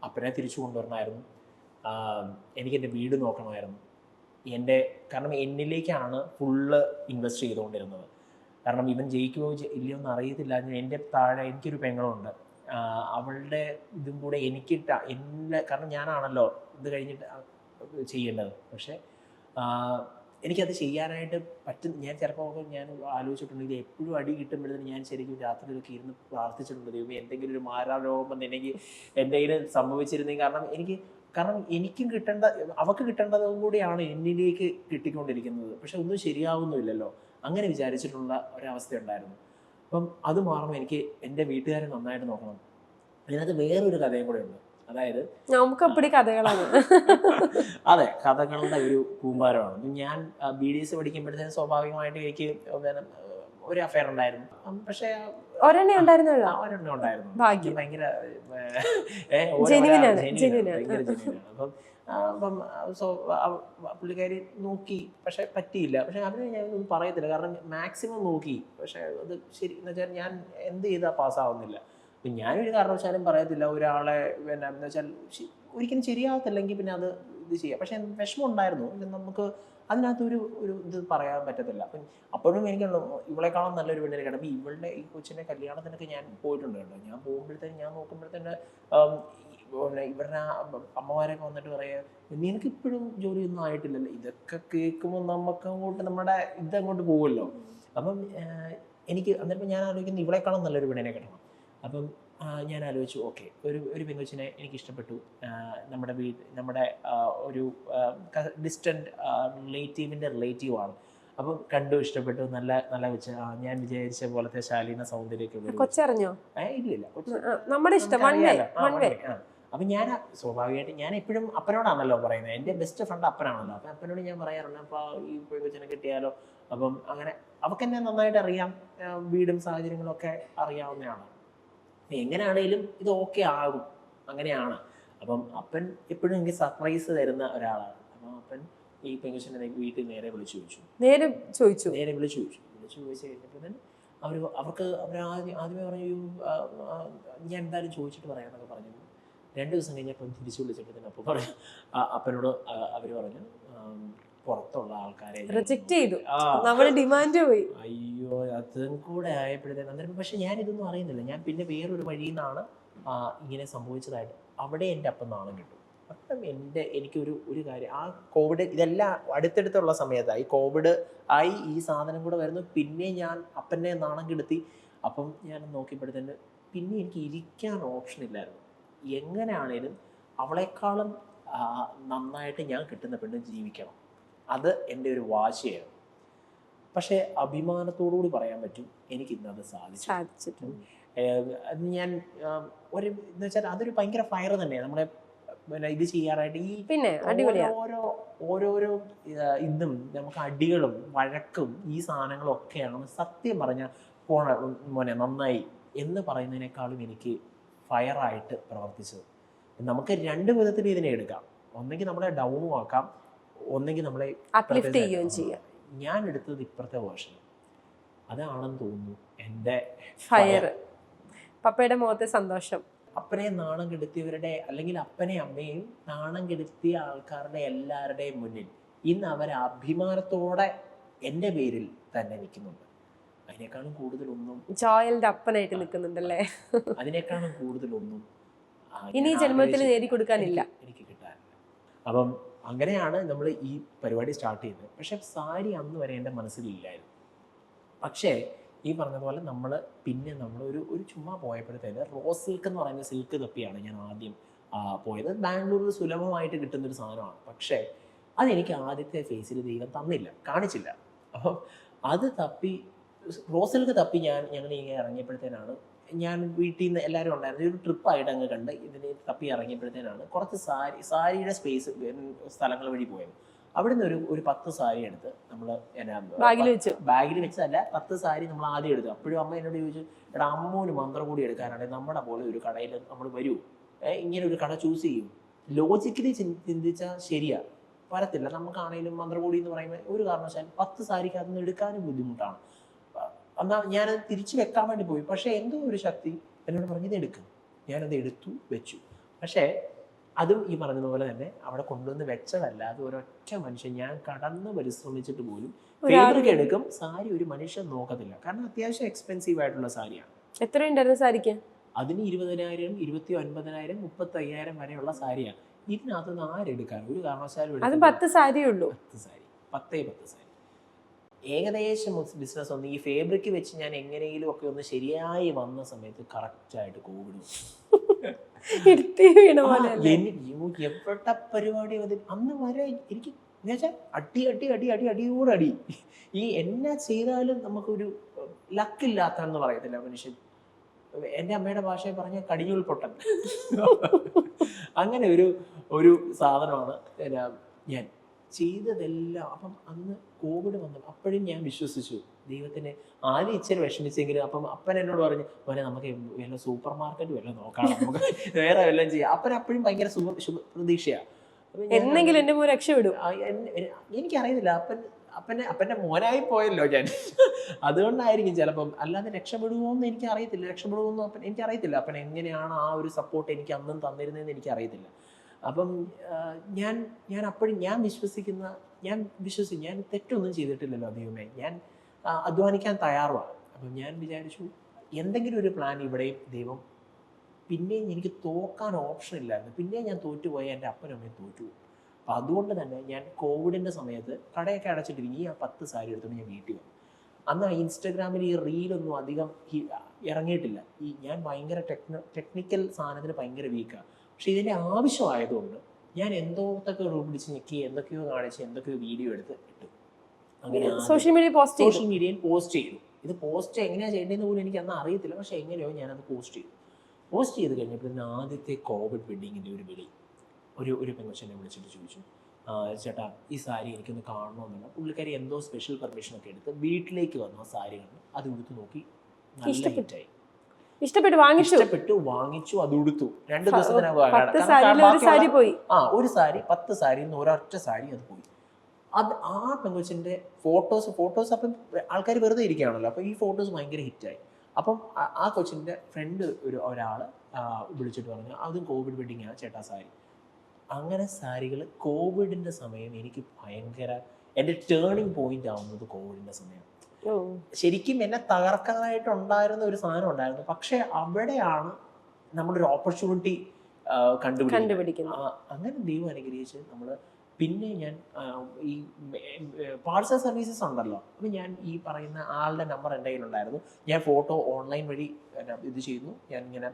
അപ്പനെ തിരിച്ചു കൊണ്ടുവരണമായിരുന്നു. എനിക്ക് എൻ്റെ വീട് നോക്കണമായിരുന്നു. കാരണം എന്നിലേക്കാണ് ഫുള്ള് ഇൻവെസ്റ്റ് ചെയ്തുകൊണ്ടിരുന്നത്. കാരണം ഇവൻ ജയിക്കുമോ ഇല്ലയോ എന്ന് അറിയത്തില്ല. എൻ്റെ താഴെ എനിക്കൊരു പെങ്ങളുണ്ട്. അവളുടെ ഇതും കൂടെ കാരണം ഞാനാണല്ലോ ഇത് കഴിഞ്ഞിട്ട് ചെയ്യേണ്ടത്. പക്ഷേ എനിക്കത് ചെയ്യാനായിട്ട് ഞാൻ ചിലപ്പോൾ ഞാൻ ആലോചിച്ചിട്ടുണ്ടെങ്കിൽ എപ്പോഴും അടി കിട്ടുമ്പോഴത്തേന് ഞാൻ ശരിക്കും രാത്രിയിലൊക്കെ ഇരുന്ന് പ്രാർത്ഥിച്ചിട്ടുണ്ട്, ദൈവമേ എന്തെങ്കിലും ഒരു മാരാരോഗം എനിക്ക് എന്തെങ്കിലും സംഭവിച്ചിരുന്നെങ്കിൽ. കാരണം എനിക്കും അവൾക്ക് കിട്ടേണ്ടതും കൂടിയാണ് എന്നിലേക്ക് കിട്ടിക്കൊണ്ടിരിക്കുന്നത്. പക്ഷെ ഒന്നും ശരിയാവുന്നുമില്ലല്ലോ. അങ്ങനെ വിചാരിച്ചിട്ടുള്ള ഒരവസ്ഥ ഉണ്ടായിരുന്നു. അപ്പം അത് മാറുമ്പോൾ എനിക്ക് എൻ്റെ വീട്ടുകാരെ നന്നായിട്ട് നോക്കണം. അതിനകത്ത് വേറൊരു കഥയും കൂടെ ഉണ്ട്. അതായത് നമുക്കപ്പടി കഥകളാണ്. അതെ, കഥകളുടെ ഒരു കൂമ്പാരമാണ്. ഞാൻ BDS പഠിക്കുമ്പോഴത്തേനും സ്വാഭാവികമായിട്ട് എനിക്ക് ഒരു അഫയർ ഉണ്ടായിരുന്നു. പക്ഷേ ഒരെണ്ണം ഉണ്ടായിരുന്നു. ഭയങ്കര അപ്പം പുള്ളിക്കാരി നോക്കി, പക്ഷെ പറ്റിയില്ല. പക്ഷെ അതിന് ഞാൻ ഒന്നും പറയത്തില്ല, കാരണം മാക്സിമം നോക്കി. പക്ഷെ അത് ശരി എന്ന് വെച്ചാൽ ഞാൻ എന്ത് ചെയ്താൽ പാസ്സാവുന്നില്ല. അപ്പം ഞാനൊരു കാരണവശാലും പറയത്തില്ല ഒരാളെ എന്ന് വെച്ചാൽ ഒരിക്കലും ശരിയാവത്തില്ലെങ്കിൽ പിന്നെ അത് ഇത് ചെയ്യാം. പക്ഷെ വിഷമം ഉണ്ടായിരുന്നു. നമുക്ക് അതിനകത്തൊരു ഇത് പറയാൻ പറ്റത്തില്ല. അപ്പം അപ്പോഴും എനിക്കുള്ളൂ ഇവളെക്കാളും നല്ലൊരു പെണ്ണിനെ കാണും. അപ്പം ഈ കൊച്ചിൻ്റെ കല്യാണത്തിനൊക്കെ ഞാൻ പോയിട്ടുണ്ട് കേട്ടോ. ഞാൻ പോകുമ്പോഴത്തേനും ഞാൻ നോക്കുമ്പോഴത്തേന് ഇവരുടെ അമ്മമാരൊക്കെ വന്നിട്ട് പറയാ, നിനക്ക് ഇപ്പോഴും ജോലിയൊന്നും ആയിട്ടില്ലല്ലോ. ഇതൊക്കെ കേൾക്കുമ്പോൾ നമുക്ക് അങ്ങോട്ട് നമ്മുടെ ഇതങ്ങോട്ട് പോകുമല്ലോ. അപ്പം എനിക്ക് അന്നേരം ഞാൻ ആലോചിക്കുന്നത് ഇവളെക്കാളും നല്ലൊരു പെണ്ണിനെ കിട്ടണം. അപ്പം ഞാൻ ആലോചിച്ചു, ഓക്കെ, ഒരു പെങ്കൊച്ചിനെ എനിക്ക് ഇഷ്ടപ്പെട്ടു. നമ്മുടെ ഒരു ഡിസ്റ്റൻറ്റ് റിലേറ്റീവിൻ്റെ റിലേറ്റീവാണ്. അപ്പം കണ്ടു, ഇഷ്ടപ്പെട്ടു, നല്ല നല്ല വെച്ച് ഞാൻ വിചാരിച്ച പോലത്തെ ശാലീന സൗന്ദര്യമൊക്കെ. കൊച്ചറിഞ്ഞോ? ഇല്ലില്ല, നമ്മുടെ ഇഷ്ടം. അപ്പം ഞാൻ സ്വാഭാവികമായിട്ട് ഞാൻ എപ്പോഴും അപ്പനോടാണല്ലോ പറയുന്നത്. എൻ്റെ ബെസ്റ്റ് ഫ്രണ്ട് അപ്പനാണല്ലോ. അപ്പം അപ്പനോട് ഞാൻ പറയാറുണ്ട്, അപ്പോൾ ഈ പെങ്കൊച്ചിനെ കിട്ടിയാലോ. അപ്പം അങ്ങനെ അവക്കെന്നെ നന്നായിട്ട് അറിയാം, വീടും സാഹചര്യങ്ങളും ഒക്കെ അറിയാവുന്നതാണ്. എങ്ങനെയാണേലും ഇത് ഓക്കെ ആകും, അങ്ങനെയാണ്. അപ്പം അപ്പൻ എപ്പോഴും എനിക്ക് സർപ്രൈസ് തരുന്ന ഒരാളാണ്. അപ്പം അപ്പൻ ഈ പെങ്കൊച്ചിനെ വീട്ടിൽ നേരെ വിളിച്ചു ചോദിച്ചു കഴിഞ്ഞപ്പോൾ തന്നെ അവർ ആദ്യമേ പറഞ്ഞു, ഞാൻ എന്തായാലും ചോദിച്ചിട്ട് പറയാമെന്നൊക്കെ പറഞ്ഞു. 2 ദിവസം കഴിഞ്ഞപ്പം തിരിച്ചു വിളിച്ചിട്ട് തന്നെ അപ്പോൾ പറഞ്ഞു, അപ്പനോട് അവർ പറഞ്ഞു പുറത്തുള്ള ആൾക്കാരെ റിജക്ട് ചെയ്തു, നമ്മുടെ ഡിമാൻഡ് പോയി. അയ്യോ, അതും കൂടെ ആയപ്പോഴത്തേക്കും അന്നേരം. പക്ഷെ ഞാൻ ഇതൊന്നും അറിയുന്നില്ല. ഞാൻ പിന്നെ വേറൊരു വഴിയിൽ നിന്നാണ് ഇങ്ങനെ സംഭവിച്ചതായിട്ട് അവിടെ എൻ്റെ അപ്പം നാണം കിട്ടും. അപ്പം എനിക്കൊരു കാര്യം, ആ കോവിഡ് ഇതെല്ലാം അടുത്തടുത്തുള്ള സമയത്തായി, കോവിഡ് ആയി, ഈ സാധനം കൂടെ വരുന്നു. പിന്നെ ഞാൻ അപ്പനെ നാണം കെടുത്തി. അപ്പം ഞാൻ നോക്കിയപ്പോഴത്തേന് പിന്നെ എനിക്ക് ഇരിക്കാൻ ഓപ്ഷൻ ഇല്ലായിരുന്നു. എങ്ങനെയാണേലും അവളെക്കാളും നന്നായിട്ട് ഞാൻ കിട്ടുന്ന പെണ്ണ് ജീവിക്കണം, അത് എൻ്റെ ഒരു വാശിയാണ്. പക്ഷേ അഭിമാനത്തോടുകൂടി പറയാൻ പറ്റും, എനിക്കിന്നത് സാധിച്ചിട്ടുണ്ട്. ഞാൻ എന്ന് വെച്ചാൽ അതൊരു ഭയങ്കര ഫയർ തന്നെയാണ് നമ്മളെ പിന്നെ ഇത് ചെയ്യാനായിട്ട്. ഈ പിന്നെ ഓരോരോ ഇതും നമുക്ക് അടികളും വഴക്കും ഈ സാധനങ്ങളും ഒക്കെയാണ് സത്യം പറഞ്ഞാൽ മോനെ നന്നായി എന്ന് പറയുന്നതിനേക്കാളും എനിക്ക് ഫയറായിട്ട് പ്രവർത്തിച്ചത്. നമുക്ക് 2 വിധത്തിൽ ഇതിനെ എടുക്കാം. ഒന്നെങ്കിൽ നമ്മളെ ഡൗണും ആക്കാം, ഒന്നെങ്കിൽ നമ്മളെ അപ്ലിഫ്റ്റ് ചെയ്യുകയും ചെയ്യാം. ഞാൻ എടുത്തത് ഇപ്പുറത്തെ വേർഷൻ, അതാണെന്ന് തോന്നുന്നു എൻ്റെ ഫയർ. പപ്പയുടെ മുഖത്തെ സന്തോഷം. അപ്പനെ നാണം കെടുത്തിയവരുടെ, അല്ലെങ്കിൽ അപ്പനെ അമ്മയും നാണം കെടുത്തിയ ആൾക്കാരുടെ എല്ലാവരുടെയും മുന്നിൽ ഇന്ന് അവർ അഭിമാനത്തോടെ എൻ്റെ പേരിൽ തന്നെ നിൽക്കുന്നുണ്ട്. അതിനേക്കാളും കൂടുതലൊന്നും ജോയലിന്റെ അപ്പനായിട്ട് നിൽക്കുന്നുണ്ടല്ലേ. അതിനേക്കാളും കൂടുതലൊന്നും ഇനി ജന്മത്തിൽ നേടിക്കൊടുക്കാനില്ല, എനിക്ക് കിട്ടാനില്ല. അപ്പം അങ്ങനെയാണ് നമ്മൾ ഈ പരിപാടി സ്റ്റാർട്ട് ചെയ്തത്. പക്ഷെ സാരി അന്ന് വരെ എൻ്റെ മനസ്സിലില്ലായിരുന്നു. പക്ഷേ ഈ പറഞ്ഞ പോലെ നമ്മൾ ഒരു ചുമ്മാ പോയപ്പോഴത്തേന് റോസ് സിൽക്ക് എന്ന് പറയുന്ന സിൽക്ക് തപ്പിയാണ് ഞാൻ ആദ്യം പോയത്. ബാംഗ്ലൂരിൽ സുലഭമായിട്ട് കിട്ടുന്നൊരു സാധനമാണ്. പക്ഷേ അതെനിക്ക് ആദ്യത്തെ ഫേസിൽ ദൈവം കാണിച്ചില്ല. അപ്പം അത് തപ്പി, റോസ് സിൽക്ക് തപ്പി ഞങ്ങൾ ഇങ്ങനെ ഇറങ്ങിയപ്പോഴത്തേനാണ്, ഞാൻ വീട്ടിൽ നിന്ന് എല്ലാവരും ഉണ്ടായിരുന്നു, ഒരു ട്രിപ്പായിട്ട് അങ്ങ് കണ്ട് ഇതിന് തപ്പി ഇറങ്ങിയപ്പോഴത്തേനാണ് കുറച്ച് സാരിയുടെ സ്ഥലങ്ങൾ വഴി പോയത്. അവിടുന്ന് ഒരു 10 സാരി എടുത്ത് നമ്മൾ ബാഗിൽ വെച്ചതല്ല, 10 സാരി നമ്മൾ ആദ്യം എടുത്തു. അപ്പോഴും അമ്മ എന്നോട് ചോദിച്ചു, എടാ അമ്മൂന് മന്ത്രം കൂടി എടുക്കാനാണെങ്കിൽ നമ്മുടെ പോലെ ഒരു കടയിൽ നമ്മൾ വരൂ, ഇങ്ങനെ ഒരു കട ചൂസ് ചെയ്യും. ലോജിക്കലി ചിന്തിച്ചാൽ ശരിയാ, വരത്തില്ല. നമുക്കാണെങ്കിലും മന്ത്രകൂടി എന്ന് പറയുമ്പോൾ ഒരു കാരണവശാലും 10 സാരിക്ക് അതൊന്നും എടുക്കാനും ബുദ്ധിമുട്ടാണ്. എന്നാൽ ഞാനത് തിരിച്ചു വെക്കാൻ വേണ്ടി പോയി. പക്ഷേ എന്തോ ഒരു ശക്തി എന്നോട് പറഞ്ഞത് എടുക്കും. ഞാനത് എടുത്തു വെച്ചു. പക്ഷേ അതും ഈ പറഞ്ഞതുപോലെ തന്നെ അവിടെ കൊണ്ടുവന്ന് വെച്ചതല്ല, അത് ഒരൊറ്റ മനുഷ്യൻ, ഞാൻ കടന്ന് പരിശ്രമിച്ചിട്ട് പോലും ഫേബ്രിക് എടുക്കും, സാരി ഒരു മനുഷ്യൻ നോക്കത്തില്ല. കാരണം അത്യാവശ്യം എക്സ്പെൻസീവ് ആയിട്ടുള്ള സാരിയാണ്. എത്രയുണ്ടായിരുന്നു സാരിക്ക്? അതിന് 20,000, 29,000, 35,000 വരെയുള്ള സാരിയാണ്. ഇതിനകത്തുനിന്ന് ആരെടുക്കാൻ? ഒരു കാരണവശാലും 10 സാരിയേ ഉള്ളൂ. 10 സാരി ഏകദേശം ബിസിനസ് ഒന്ന് ഈ ഫേബ്രിക് വെച്ച് ഞാൻ എങ്ങനെയെങ്കിലും ഒക്കെ ഒന്ന് ശരിയായി വന്ന സമയത്ത് കറക്റ്റായിട്ട് കോവിഡ് എവിടെ പരിപാടി അന്ന് വരെ എനിക്ക് എന്നുവെച്ചാൽ അടിയോടടി ഈ എന്നാ ചെയ്താലും നമുക്കൊരു ലക്കില്ലാത്താന്ന് പറയത്തില്ല മനുഷ്യൻ. എൻ്റെ അമ്മയുടെ ഭാഷയിൽ പറഞ്ഞ കടിഞ്ഞൂൽ പൊട്ടൻ. അങ്ങനെ ഒരു സാധനമാണ് ഞാൻ ചെയ്തതെല്ലാം. അപ്പം അന്ന് കോവിഡ് വന്നു, അപ്പോഴും ഞാൻ വിശ്വസിച്ചു ദൈവത്തിന്. ആദ്യം ഇച്ചിരി വിഷമിച്ചെങ്കിലും അപ്പം അപ്പൻ എന്നോട് പറഞ്ഞു, മോനെ നമുക്ക് വല്ല സൂപ്പർ മാർക്കറ്റ് വല്ലതും നോക്കാം, നമുക്ക് വേറെ വല്ലതും ചെയ്യാം. അപ്പനും ഭയങ്കര പ്രതീക്ഷയാണ്, എന്തെങ്കിലും എൻ്റെ മോൻ രക്ഷപ്പെടും. എനിക്കറിയുന്നില്ല, അപ്പൻ്റെ മോനായി പോയല്ലോ ഞാൻ, അതുകൊണ്ടായിരിക്കും ചിലപ്പം. അല്ലാതെ രക്ഷപ്പെടുമോയെന്ന് രക്ഷപ്പെടുമോയെന്ന് എനിക്കറിയത്തില്ല. അപ്പൻ എങ്ങനെയാണ് ആ ഒരു സപ്പോർട്ട് എനിക്ക് അന്നും തന്നിരുന്നതെന്ന് എനിക്കറിയത്തില്ല. അപ്പം ഞാൻ അപ്പോഴും ഞാൻ വിശ്വസിക്കും ഞാൻ തെറ്റൊന്നും ചെയ്തിട്ടില്ലല്ലോ ദൈവമേ, ഞാൻ അധ്വാനിക്കാൻ തയ്യാറുമാണ്. അപ്പം ഞാൻ വിചാരിച്ചു എന്തെങ്കിലും ഒരു പ്ലാൻ ഇവിടെയും ദൈവം പിന്നെയും എനിക്ക് തോക്കാൻ ഓപ്ഷൻ ഇല്ലായിരുന്നു. പിന്നെയും ഞാൻ തോറ്റുപോയി, എൻ്റെ അപ്പനും അമ്മയും തോറ്റുപോയി. അപ്പം അതുകൊണ്ട് തന്നെ ഞാൻ കോവിഡിൻ്റെ സമയത്ത് കടയൊക്കെ അടച്ചിട്ടിരിക്കും, ഈ 10 സാരി എടുത്തുകൊണ്ട് ഞാൻ വീട്ടിൽ വന്നു. അന്ന് ഇൻസ്റ്റഗ്രാമിൽ ഈ റീലൊന്നും അധികം ഇറങ്ങിയിട്ടില്ല. ഞാൻ ഭയങ്കര ടെക്നിക്കൽ സാധനത്തിന് ഭയങ്കര വീക്കാണ്. പക്ഷെ ഇതിൻ്റെ ആവശ്യമായതുകൊണ്ട് ഞാൻ എന്തൊക്കെ പിടിച്ച് ഞെക്കി, എന്തൊക്കെയോ കാണിച്ച്, എന്തൊക്കെയോ വീഡിയോ എടുത്ത് ഇട്ടു. അങ്ങനെ സോഷ്യൽ മീഡിയയിൽ പോസ്റ്റ് ചെയ്തു. ഇത് പോസ്റ്റ് എങ്ങനെയാണ് ചെയ്യേണ്ടതെന്ന് പോലും എനിക്ക് അന്ന് അറിയത്തില്ല. പക്ഷെ എങ്ങനെയോ ഞാനത് പോസ്റ്റ് ചെയ്ത് കഴിഞ്ഞപ്പോൾ ആദ്യത്തെ കോവിഡ് വെഡ്ഡിങ്ങിൻ്റെ ഒരു വിളി ഒരു പെൺകൊച്ചിനെ വിളിച്ചിട്ട് ചോദിച്ചു, ചേട്ടാ ഈ സാരി എനിക്കൊന്ന് കാണണമെന്നുള്ള. പുള്ളിക്കാരി എന്തോ സ്പെഷ്യൽ പെർമിഷനൊക്കെ എടുത്ത് വീട്ടിലേക്ക് വന്നു. ആ സാരി കണ്ടു, അത് ഉടുത്ത് നോക്കി, നല്ല ഹിറ്റായി, ഇഷ്ടപ്പെട്ടു, വാങ്ങിച്ചു, അത് ഉടുത്തു. 2 ദിവസത്തിനകം ഒരു സാരി 10 സാരിയിൽ നിന്ന് ഒരൊറ്റ സാരി അത് പോയി. ആ പെൺകൊച്ചിൻ്റെ ഫോട്ടോസ് അപ്പം ആൾക്കാർ വെറുതെ ഇരിക്കുകയാണല്ലോ, അപ്പോൾ ഈ ഫോട്ടോസ് ഭയങ്കര ഹിറ്റായി. അപ്പം ആ കൊച്ചിൻ്റെ ഫ്രണ്ട് ഒരാൾ വിളിച്ചിട്ട് പറഞ്ഞു, അതും കോവിഡ് വെഡ്ഡിങ്ങാണ് ചേട്ടാ സാരി. അങ്ങനെ സാരികൾ കോവിഡിൻ്റെ സമയം എനിക്ക് ഭയങ്കര എൻ്റെ ടേണിംഗ് പോയിന്റ് ആവുന്നത് കോവിഡിൻ്റെ സമയം. ശരിക്കും എന്നെ തകർക്കാനായിട്ടുണ്ടായിരുന്ന ഒരു സാധനം ഉണ്ടായിരുന്നു. പക്ഷെ അവിടെയാണ് നമ്മളൊരു ഓപ്പർച്യൂണിറ്റി കണ്ടുപിടിക്കുന്നത്. അങ്ങനെ ദൈവം അനുഗ്രഹിച്ച് നമ്മൾ പിന്നെ ഞാൻ ഈ പാർസൽ സർവീസസ് ഉണ്ടല്ലോ, അപ്പം ഞാൻ ഈ പറയുന്ന ആളുടെ നമ്പർ എൻ്റെ കയ്യിലുണ്ടായിരുന്നു. ഞാൻ ഫോട്ടോ ഓൺലൈൻ വഴി ഇത് ചെയ്യുന്നു. ഞാൻ ഇങ്ങനെ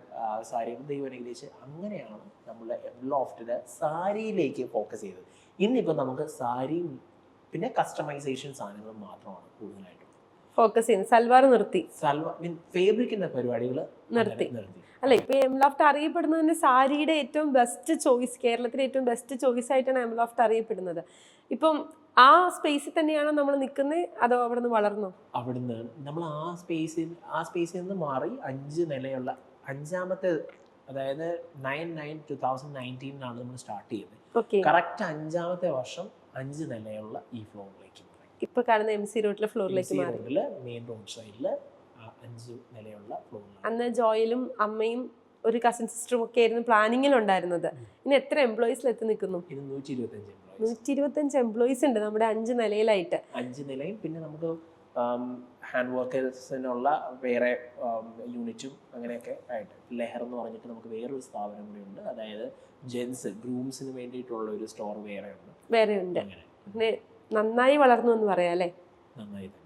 സാരികൾ ദൈവം അനുഗ്രഹിച്ച് അങ്ങനെയാണ് നമ്മൾ എംലോഫ്റ്റിലെ സാരിയിലേക്ക് ഫോക്കസ് ചെയ്തത്. ഇന്നിപ്പോൾ നമുക്ക് സാരിയും പിന്നെ കസ്റ്റമൈസേഷൻ സാധനങ്ങളും മാത്രമാണ് കൂടുതലായിട്ടും ഫോക്കസ് ചെയ്യുന്നത്. സൽവാർ ഫേബ്രിക്കിന്റെ പരിപാടികൾ നിർത്തി. അല്ല, ഇപ്പൊ എംലോഫ്റ്റ് അറിയപ്പെടുന്നതിന്റെ സാരിയുടെ ഏറ്റവും ബെസ്റ്റ് ചോയ്സ്, കേരളത്തിലെ ഏറ്റവും ബെസ്റ്റ് ചോയ്സ് ആയിട്ടാണ് എംലോഫ്റ്റ് അറിയപ്പെടുന്നത്. ഇപ്പം ആ സ്പേസിൽ തന്നെയാണോ നമ്മൾ നിൽക്കുന്നത്, അതോ അവിടെ നിന്ന് വളർന്നോ? അവിടുന്ന് നമ്മൾ ആ സ്പേസിൽ നിന്ന് മാറി 5 നിലയുള്ള 5ാമത്തെ, അതായത് 9/9/2019 നമ്മൾ സ്റ്റാർട്ട് ചെയ്യുന്നത്. കറക്റ്റ് 5ാമത്തെ വർഷം 5 നിലയുള്ള ഈ ഫ്ലോറിലേക്ക് ഇപ്പൊ കാണുന്ന MC റോഡിലെ ഫ്ലോറിലേക്ക് മാറി. മെയിൻ റോഡ് സൈഡില് 5 നിലയുള്ള ഫ്ലോറിൽ. അന്ന് ജോയലും അമ്മയും ഒരു കസിൻ സിസ്റ്ററും ഒക്കെ ആയിരുന്നു പ്ലാനിങ്ങിൽ ഉണ്ടായിരുന്നത്. ഇനി എത്ര എംപ്ലോയീസിൽ എത്തി നിൽക്കുന്നു? 125 എംപ്ലോയീസ് ഉണ്ട് നമ്മുടെ 5 നിലയിലായിട്ട്. 5 നിലയും പിന്നെ നമുക്ക് ഹാൻഡ് വർക്കേഴ്സിനുള്ള വേറെ യൂണിറ്റും അങ്ങനെയൊക്കെ ആയിട്ട് ലെഹർ എന്ന് പറഞ്ഞിട്ട് നമുക്ക് വേറൊരു സ്ഥാപനം കൂടി ഉണ്ട്. അതായത് ഗ്രൂംസിന് വേണ്ടിയിട്ടുള്ള ഒരു സ്റ്റോർ വേറെ ഉണ്ട്. അങ്ങനെ നന്നായി വളർന്നു എന്ന് പറയാം അല്ലേ? നന്നായി തന്നെ.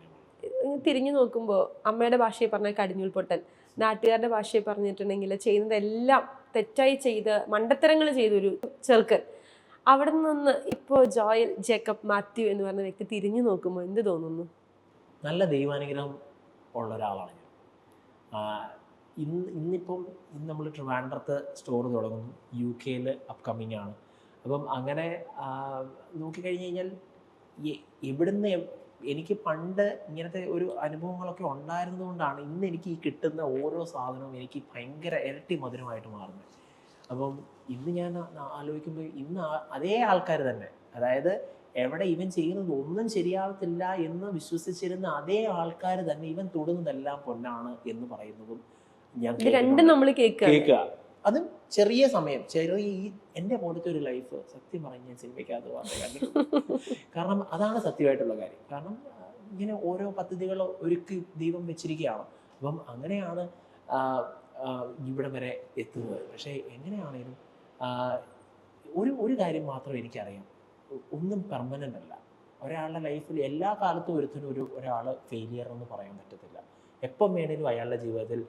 തിരിഞ്ഞു നോക്കുമ്പോൾ അമ്മയുടെ ഭാഷയെ പറഞ്ഞാൽ കടിഞ്ഞൂൽ പൊട്ടൻ, നാട്ടുകാരുടെ ഭാഷയെ പറഞ്ഞിട്ടുണ്ടെങ്കിൽ ചെയ്യുന്നതെല്ലാം തെറ്റായി ചെയ്ത് മണ്ടത്തരങ്ങൾ ചെയ്തൊരു ചെറുക്കൻ. അവിടെ നിന്ന് ഇപ്പോൾ ജോയൽ ജേക്കബ് മാത്യു എന്ന് പറഞ്ഞ വ്യക്തി തിരിഞ്ഞു നോക്കുമ്പോൾ എന്ത് തോന്നുന്നു? നല്ല ദൈവാനുഗ്രഹം ഉള്ള ഒരാളാണ് ഞാൻ. ഇന്ന് നമ്മൾ ട്രിവാൻഡ്രത്ത് സ്റ്റോർ തുടങ്ങുന്നു, UK അപ്കമ്മിങ് ആണ്. അപ്പം അങ്ങനെ നോക്കിക്കഴിഞ്ഞ് കഴിഞ്ഞാൽ ഇവിടുന്ന് എനിക്ക് പണ്ട് ഇങ്ങനത്തെ ഒരു അനുഭവങ്ങളൊക്കെ ഉണ്ടായിരുന്നത് കൊണ്ടാണ് ഇന്ന് എനിക്ക് ഈ കിട്ടുന്ന ഓരോ സാധനവും എനിക്ക് ഭയങ്കര ഇരട്ടി മധുരമായിട്ട് മാറുന്നത്. അപ്പം ഇന്ന് ഞാൻ ആലോചിക്കുമ്പോൾ ഇന്ന് അതേ ആൾക്കാർ തന്നെ, അതായത് എവിടെ ഇവൻ ചെയ്യുന്നത് ഒന്നും ശരിയാവത്തില്ല എന്ന് വിശ്വസിച്ചിരുന്ന അതേ ആൾക്കാർ തന്നെ ഇവൻ തൊടുന്നതെല്ലാം പൊന്നാണ് എന്ന് പറയുന്നതും ഞാൻ കേൾക്കുക. അതും ചെറിയ സമയം, എൻ്റെ പോലത്തെ ഒരു ലൈഫ് സത്യം പറഞ്ഞ് ഞാൻ സിനിമയ്ക്കകത്ത് കണ്ടിട്ടുണ്ട്. കാരണം അതാണ് സത്യമായിട്ടുള്ള കാര്യം. കാരണം ഇങ്ങനെ ഓരോ പദ്ധതികൾ ഒരുക്കി ദൈവം വെച്ചിരിക്കുകയാണ്. അപ്പം അങ്ങനെയാണ് ഇവിടെ വരെ എത്തുന്നത്. പക്ഷേ എങ്ങനെയാണേലും ഒരു കാര്യം മാത്രം എനിക്കറിയാം, ഒന്നും പെർമനൻ്റ് അല്ല. ഒരാളുടെ ലൈഫിൽ എല്ലാ കാലത്തും ഒരാൾ ഫെയിലിയർ എന്ന് പറയാൻ പറ്റത്തില്ല. എപ്പം വേണേലും അയാളുടെ ജീവിതത്തിൽ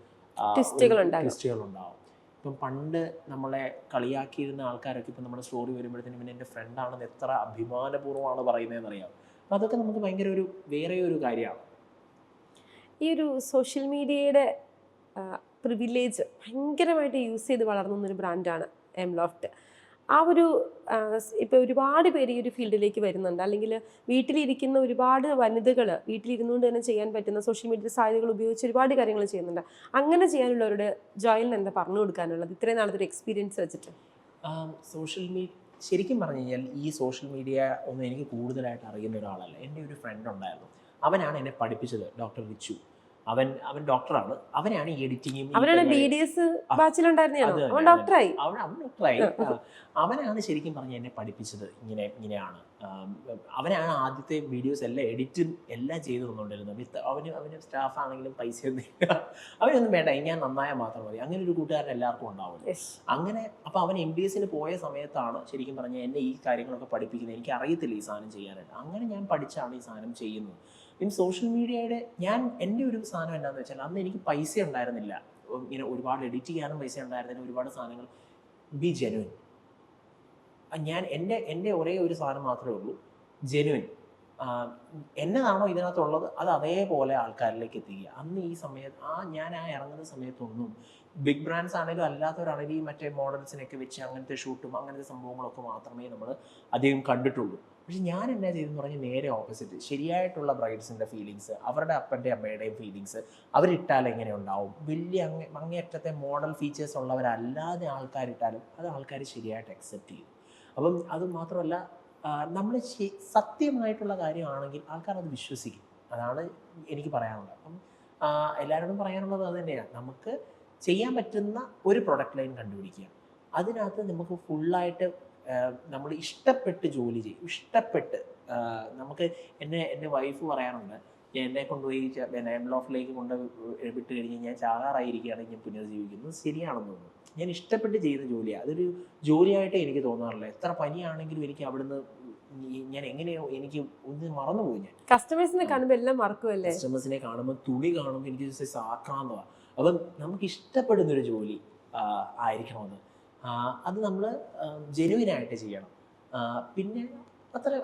ട്വിസ്റ്റുകൾ ഉണ്ടാവും. ഇപ്പം പണ്ട് നമ്മളെ കളിയാക്കിയിരുന്ന ആൾക്കാരൊക്കെ ഇപ്പം നമ്മുടെ സ്റ്റോറി വരുമ്പോഴത്തേനും പിന്നെ എൻ്റെ ഫ്രണ്ടാണെന്ന് എത്ര അഭിമാനപൂർവ്വമാണ് പറയുന്നതെന്ന് അറിയാം. അപ്പം അതൊക്കെ നമുക്ക് ഭയങ്കര വേറെ ഒരു കാര്യമാണ്. ഈ ഒരു സോഷ്യൽ മീഡിയയുടെ പ്രിവിലേജ് ഭയങ്കരമായിട്ട് യൂസ് ചെയ്ത് വളർന്നൊരു ബ്രാൻഡാണ് എംലോഫ്റ്റ്. ആ ഒരു ഇപ്പോൾ ഒരുപാട് പേര് ഈ ഒരു ഫീൽഡിലേക്ക് വരുന്നുണ്ട്, അല്ലെങ്കിൽ വീട്ടിലിരിക്കുന്ന ഒരുപാട് വനിതകൾ വീട്ടിലിരുന്നുകൊണ്ട് തന്നെ ചെയ്യാൻ പറ്റുന്ന സോഷ്യൽ മീഡിയ സാധ്യതകൾ ഉപയോഗിച്ച് ഒരുപാട് കാര്യങ്ങൾ ചെയ്യുന്നുണ്ട്. അങ്ങനെ ചെയ്യാനുള്ളവരുടെ ജോയലിന് എന്താ പറഞ്ഞു കൊടുക്കാനുള്ളത് ഇത്രയും നാളത്തെ ഒരു എക്സ്പീരിയൻസ് വെച്ചിട്ട്? സോഷ്യൽ മീഡിയ ശരിക്കും പറഞ്ഞു കഴിഞ്ഞാൽ ഈ സോഷ്യൽ മീഡിയ ഒന്നും എനിക്ക് കൂടുതലായിട്ട് അറിയുന്ന ഒരാളല്ല. എൻ്റെ ഒരു ഫ്രണ്ട് ഉണ്ടായിരുന്നു, അവനാണ് എന്നെ പഠിപ്പിച്ചത്, ഡോക്ടർ റിച്ചു. അവൻ ഡോക്ടറാണ്. അവനാണ് ഈ എഡിറ്റിങ്ങും അവനാണ് BDS ബാച്ചിലുണ്ടായിരുന്നോ? അവൻ ഡോക്ടറായി. അവൻ ഡോക്ടറായി. അവനാണ് ശരിക്കും പറഞ്ഞ എന്നെ പഠിപ്പിച്ചത് ഇങ്ങനെയാണ്. അവനാണ് ആദ്യത്തെ വീഡിയോസ് എല്ലാം എഡിറ്റും എല്ലാം ചെയ്തു തന്നുകൊണ്ടിരുന്നത്. അവന് സ്റ്റാഫ് ആണെങ്കിലും പൈസ ഒന്നും അവനൊന്നും വേണ്ട, ഞാൻ നന്നായാൽ മാത്രം മതി. അങ്ങനെ ഒരു കൂട്ടുകാരൻ എല്ലാവർക്കും ഉണ്ടാവും. അങ്ങനെ അപ്പോൾ അവൻ MBS പോയ സമയത്താണ് ശരിക്കും പറഞ്ഞാൽ എന്നെ ഈ കാര്യങ്ങളൊക്കെ പഠിപ്പിക്കുന്നത്. എനിക്ക് അറിയത്തില്ല ഈ സാധനം ചെയ്യാനായിട്ട്. അങ്ങനെ ഞാൻ പഠിച്ചാണ് ഈ സാധനം ചെയ്യുന്നത്. സോഷ്യൽ മീഡിയയുടെ എൻ്റെ ഒരു സാധനം എന്താണെന്ന് വെച്ചാൽ, അന്ന് എനിക്ക് പൈസ ഉണ്ടായിരുന്നില്ല, ഇങ്ങനെ ഒരുപാട് എഡിറ്റ് ചെയ്യാനും പൈസ ഉണ്ടായിരുന്നില്ല, ഒരുപാട് സാധനങ്ങൾ. B genuine. എൻ്റെ ഒരേ ഒരു സാധനം മാത്രമേ ഉള്ളൂ, ജെനുവിൻ. എന്നതാണോ ഇതിനകത്തുള്ളത് അത് അതേപോലെ ആൾക്കാരിലേക്ക് എത്തിക്കുക. അന്ന് ഈ സമയത്ത് ഞാൻ ഇറങ്ങുന്ന സമയത്തൊന്നും ബിഗ് ബ്രാൻഡ്സ് ആണെങ്കിലും അല്ലാത്തവരാണെങ്കിലും ഈ മറ്റേ മോഡൽസിനൊക്കെ വെച്ച് അങ്ങനത്തെ ഷൂട്ടും അങ്ങനത്തെ സംഭവങ്ങളൊക്കെ മാത്രമേ നമ്മൾ അധികം കണ്ടിട്ടുള്ളൂ. പക്ഷെ ഞാൻ എന്നാ ചെയ്തെന്ന് പറഞ്ഞാൽ നേരെ ഓപ്പോസിറ്റ്. ശരിയായിട്ടുള്ള ബ്രൈഡ്സിൻ്റെ ഫീലിങ്സ്, അവരുടെ അപ്പൻ്റെയും അമ്മയുടെയും ഫീലിങ്സ്, അവരിട്ടാൽ എങ്ങനെ ഉണ്ടാവും, വലിയ അങ്ങേയറ്റത്തെ മോഡൽ ഫീച്ചേഴ്സ് ഉള്ളവരല്ലാതെ ആൾക്കാരിട്ടാലും അത് ആൾക്കാർ ശരിയായിട്ട് അക്സെപ്റ്റ് ചെയ്യും. അപ്പം അത് മാത്രമല്ല, നമ്മൾ സത്യമായിട്ടുള്ള കാര്യമാണെങ്കിൽ ആൾക്കാർ അത് വിശ്വസിക്കും. അതാണ് എനിക്ക് പറയാനുള്ളത്. അപ്പം എല്ലാവരോടും പറയാനുള്ളത് അത് തന്നെയാണ്. നമുക്ക് ചെയ്യാൻ പറ്റുന്ന ഒരു പ്രൊഡക്റ്റ് ലൈൻ കണ്ടുപിടിക്കുക. അതിനകത്ത് നമുക്ക് ഫുള്ളായിട്ട് നമ്മൾ ഇഷ്ടപ്പെട്ട് ജോലി ചെയ്യും. ഇഷ്ടപ്പെട്ട് നമുക്ക് എൻ്റെ വൈഫ് പറയാറുണ്ട്, എന്നെ കൊണ്ടുപോയി എംലോഫിലേക്ക് വിട്ട് കഴിഞ്ഞ് ഞാൻ ചാകാറായിരിക്കുകയാണ് ഞാൻ പുനർജീവിക്കുന്നത്. ശരിയാണെന്ന് തോന്നുന്നു. ഞാൻ ഇഷ്ടപ്പെട്ട് ചെയ്യുന്ന ജോലിയാണ്. അതൊരു ജോലിയായിട്ടേ എനിക്ക് തോന്നാറില്ല. എത്ര പനിയാണെങ്കിലും എനിക്ക് അവിടുന്ന് ഞാൻ എങ്ങനെയോ എനിക്ക് ഒന്ന് മറന്നുപോയി. ഞാൻ കസ്റ്റമേഴ്സിനെ കാണുമ്പോൾ എല്ലാം മറക്കുമല്ലേ? കസ്റ്റമേഴ്സിനെ കാണുമ്പോൾ, തുണി കാണുമ്പോൾ എനിക്ക് സാക്രാന്തമാണ്. അപ്പം നമുക്ക് ഇഷ്ടപ്പെടുന്നൊരു ജോലി ആയിരിക്കണം അത് നമ്മൾ ജെനുവിനായിട്ട് ചെയ്യണം. പിന്നെ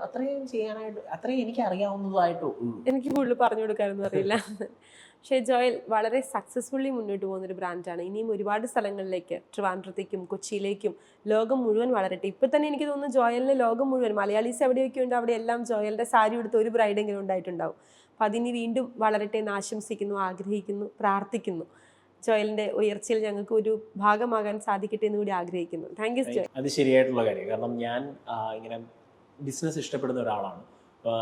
അത്രയും ചെയ്യാനായിട്ട് അത്രയും എനിക്ക് അറിയാവുന്നതായിട്ടോ ഉള്ളൂ. എനിക്ക് കൂടുതൽ പറഞ്ഞു കൊടുക്കാനൊന്നും അറിയില്ല. പക്ഷേ ജോയൽ വളരെ സക്സസ്ഫുള്ളി മുന്നോട്ട് പോകുന്നൊരു ബ്രാൻഡാണ്. ഇനിയും ഒരുപാട് സ്ഥലങ്ങളിലേക്ക്, ട്രിവാൻഡ്രത്തേക്കും കൊച്ചിയിലേക്കും, ലോകം മുഴുവൻ വളരട്ടെ. ഇപ്പം തന്നെ എനിക്ക് തോന്നുന്നു ജോയലിന് ലോകം മുഴുവൻ, മലയാളീസ് എവിടെയൊക്കെ ഉണ്ട് അവിടെ എല്ലാം ജോയലിൻ്റെ സാരി എടുത്ത് ഒരു ബ്രൈഡെങ്കിലും ഉണ്ടായിട്ടുണ്ടാവും. അപ്പം അതിനി വീണ്ടും വളരട്ടെ എന്ന് ആശംസിക്കുന്നു, ആഗ്രഹിക്കുന്നു, പ്രാർത്ഥിക്കുന്നു. ജോയലിൻ്റെ ഉയർച്ചയിൽ ഞങ്ങൾക്ക് ഒരു ഭാഗമാകാൻ സാധിക്കട്ടെ എന്ന് കൂടി ആഗ്രഹിക്കുന്നു. Thank you Joel. അത് ശരിയായിട്ടുള്ള കാര്യം. കാരണം ഞാൻ ഇങ്ങനെ ബിസിനസ് ഇഷ്ടപ്പെടുന്ന ഒരാളാണ്.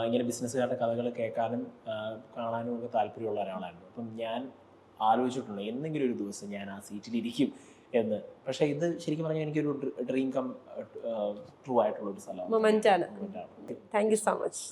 ഇങ്ങനെ ബിസിനസ്സുകാരുടെ കഥകൾ കേൾക്കാനും കാണാനും ഒക്കെ താല്പര്യമുള്ള ഒരാളായിരുന്നു. അപ്പം ഞാൻ ആലോചിച്ചിട്ടുണ്ട് എന്തെങ്കിലും ഒരു ദിവസം ഞാൻ ആ സീറ്റിലിരിക്കും എന്ന്. പക്ഷേ ഇത് ശരിക്കും പറഞ്ഞാൽ എനിക്കൊരു ഡ്രീം കം ട്രൂ ആയിട്ടുള്ള ഒരു സ്ഥലമാണ്. മൊമെൻ്റാണ്. Thank you so much.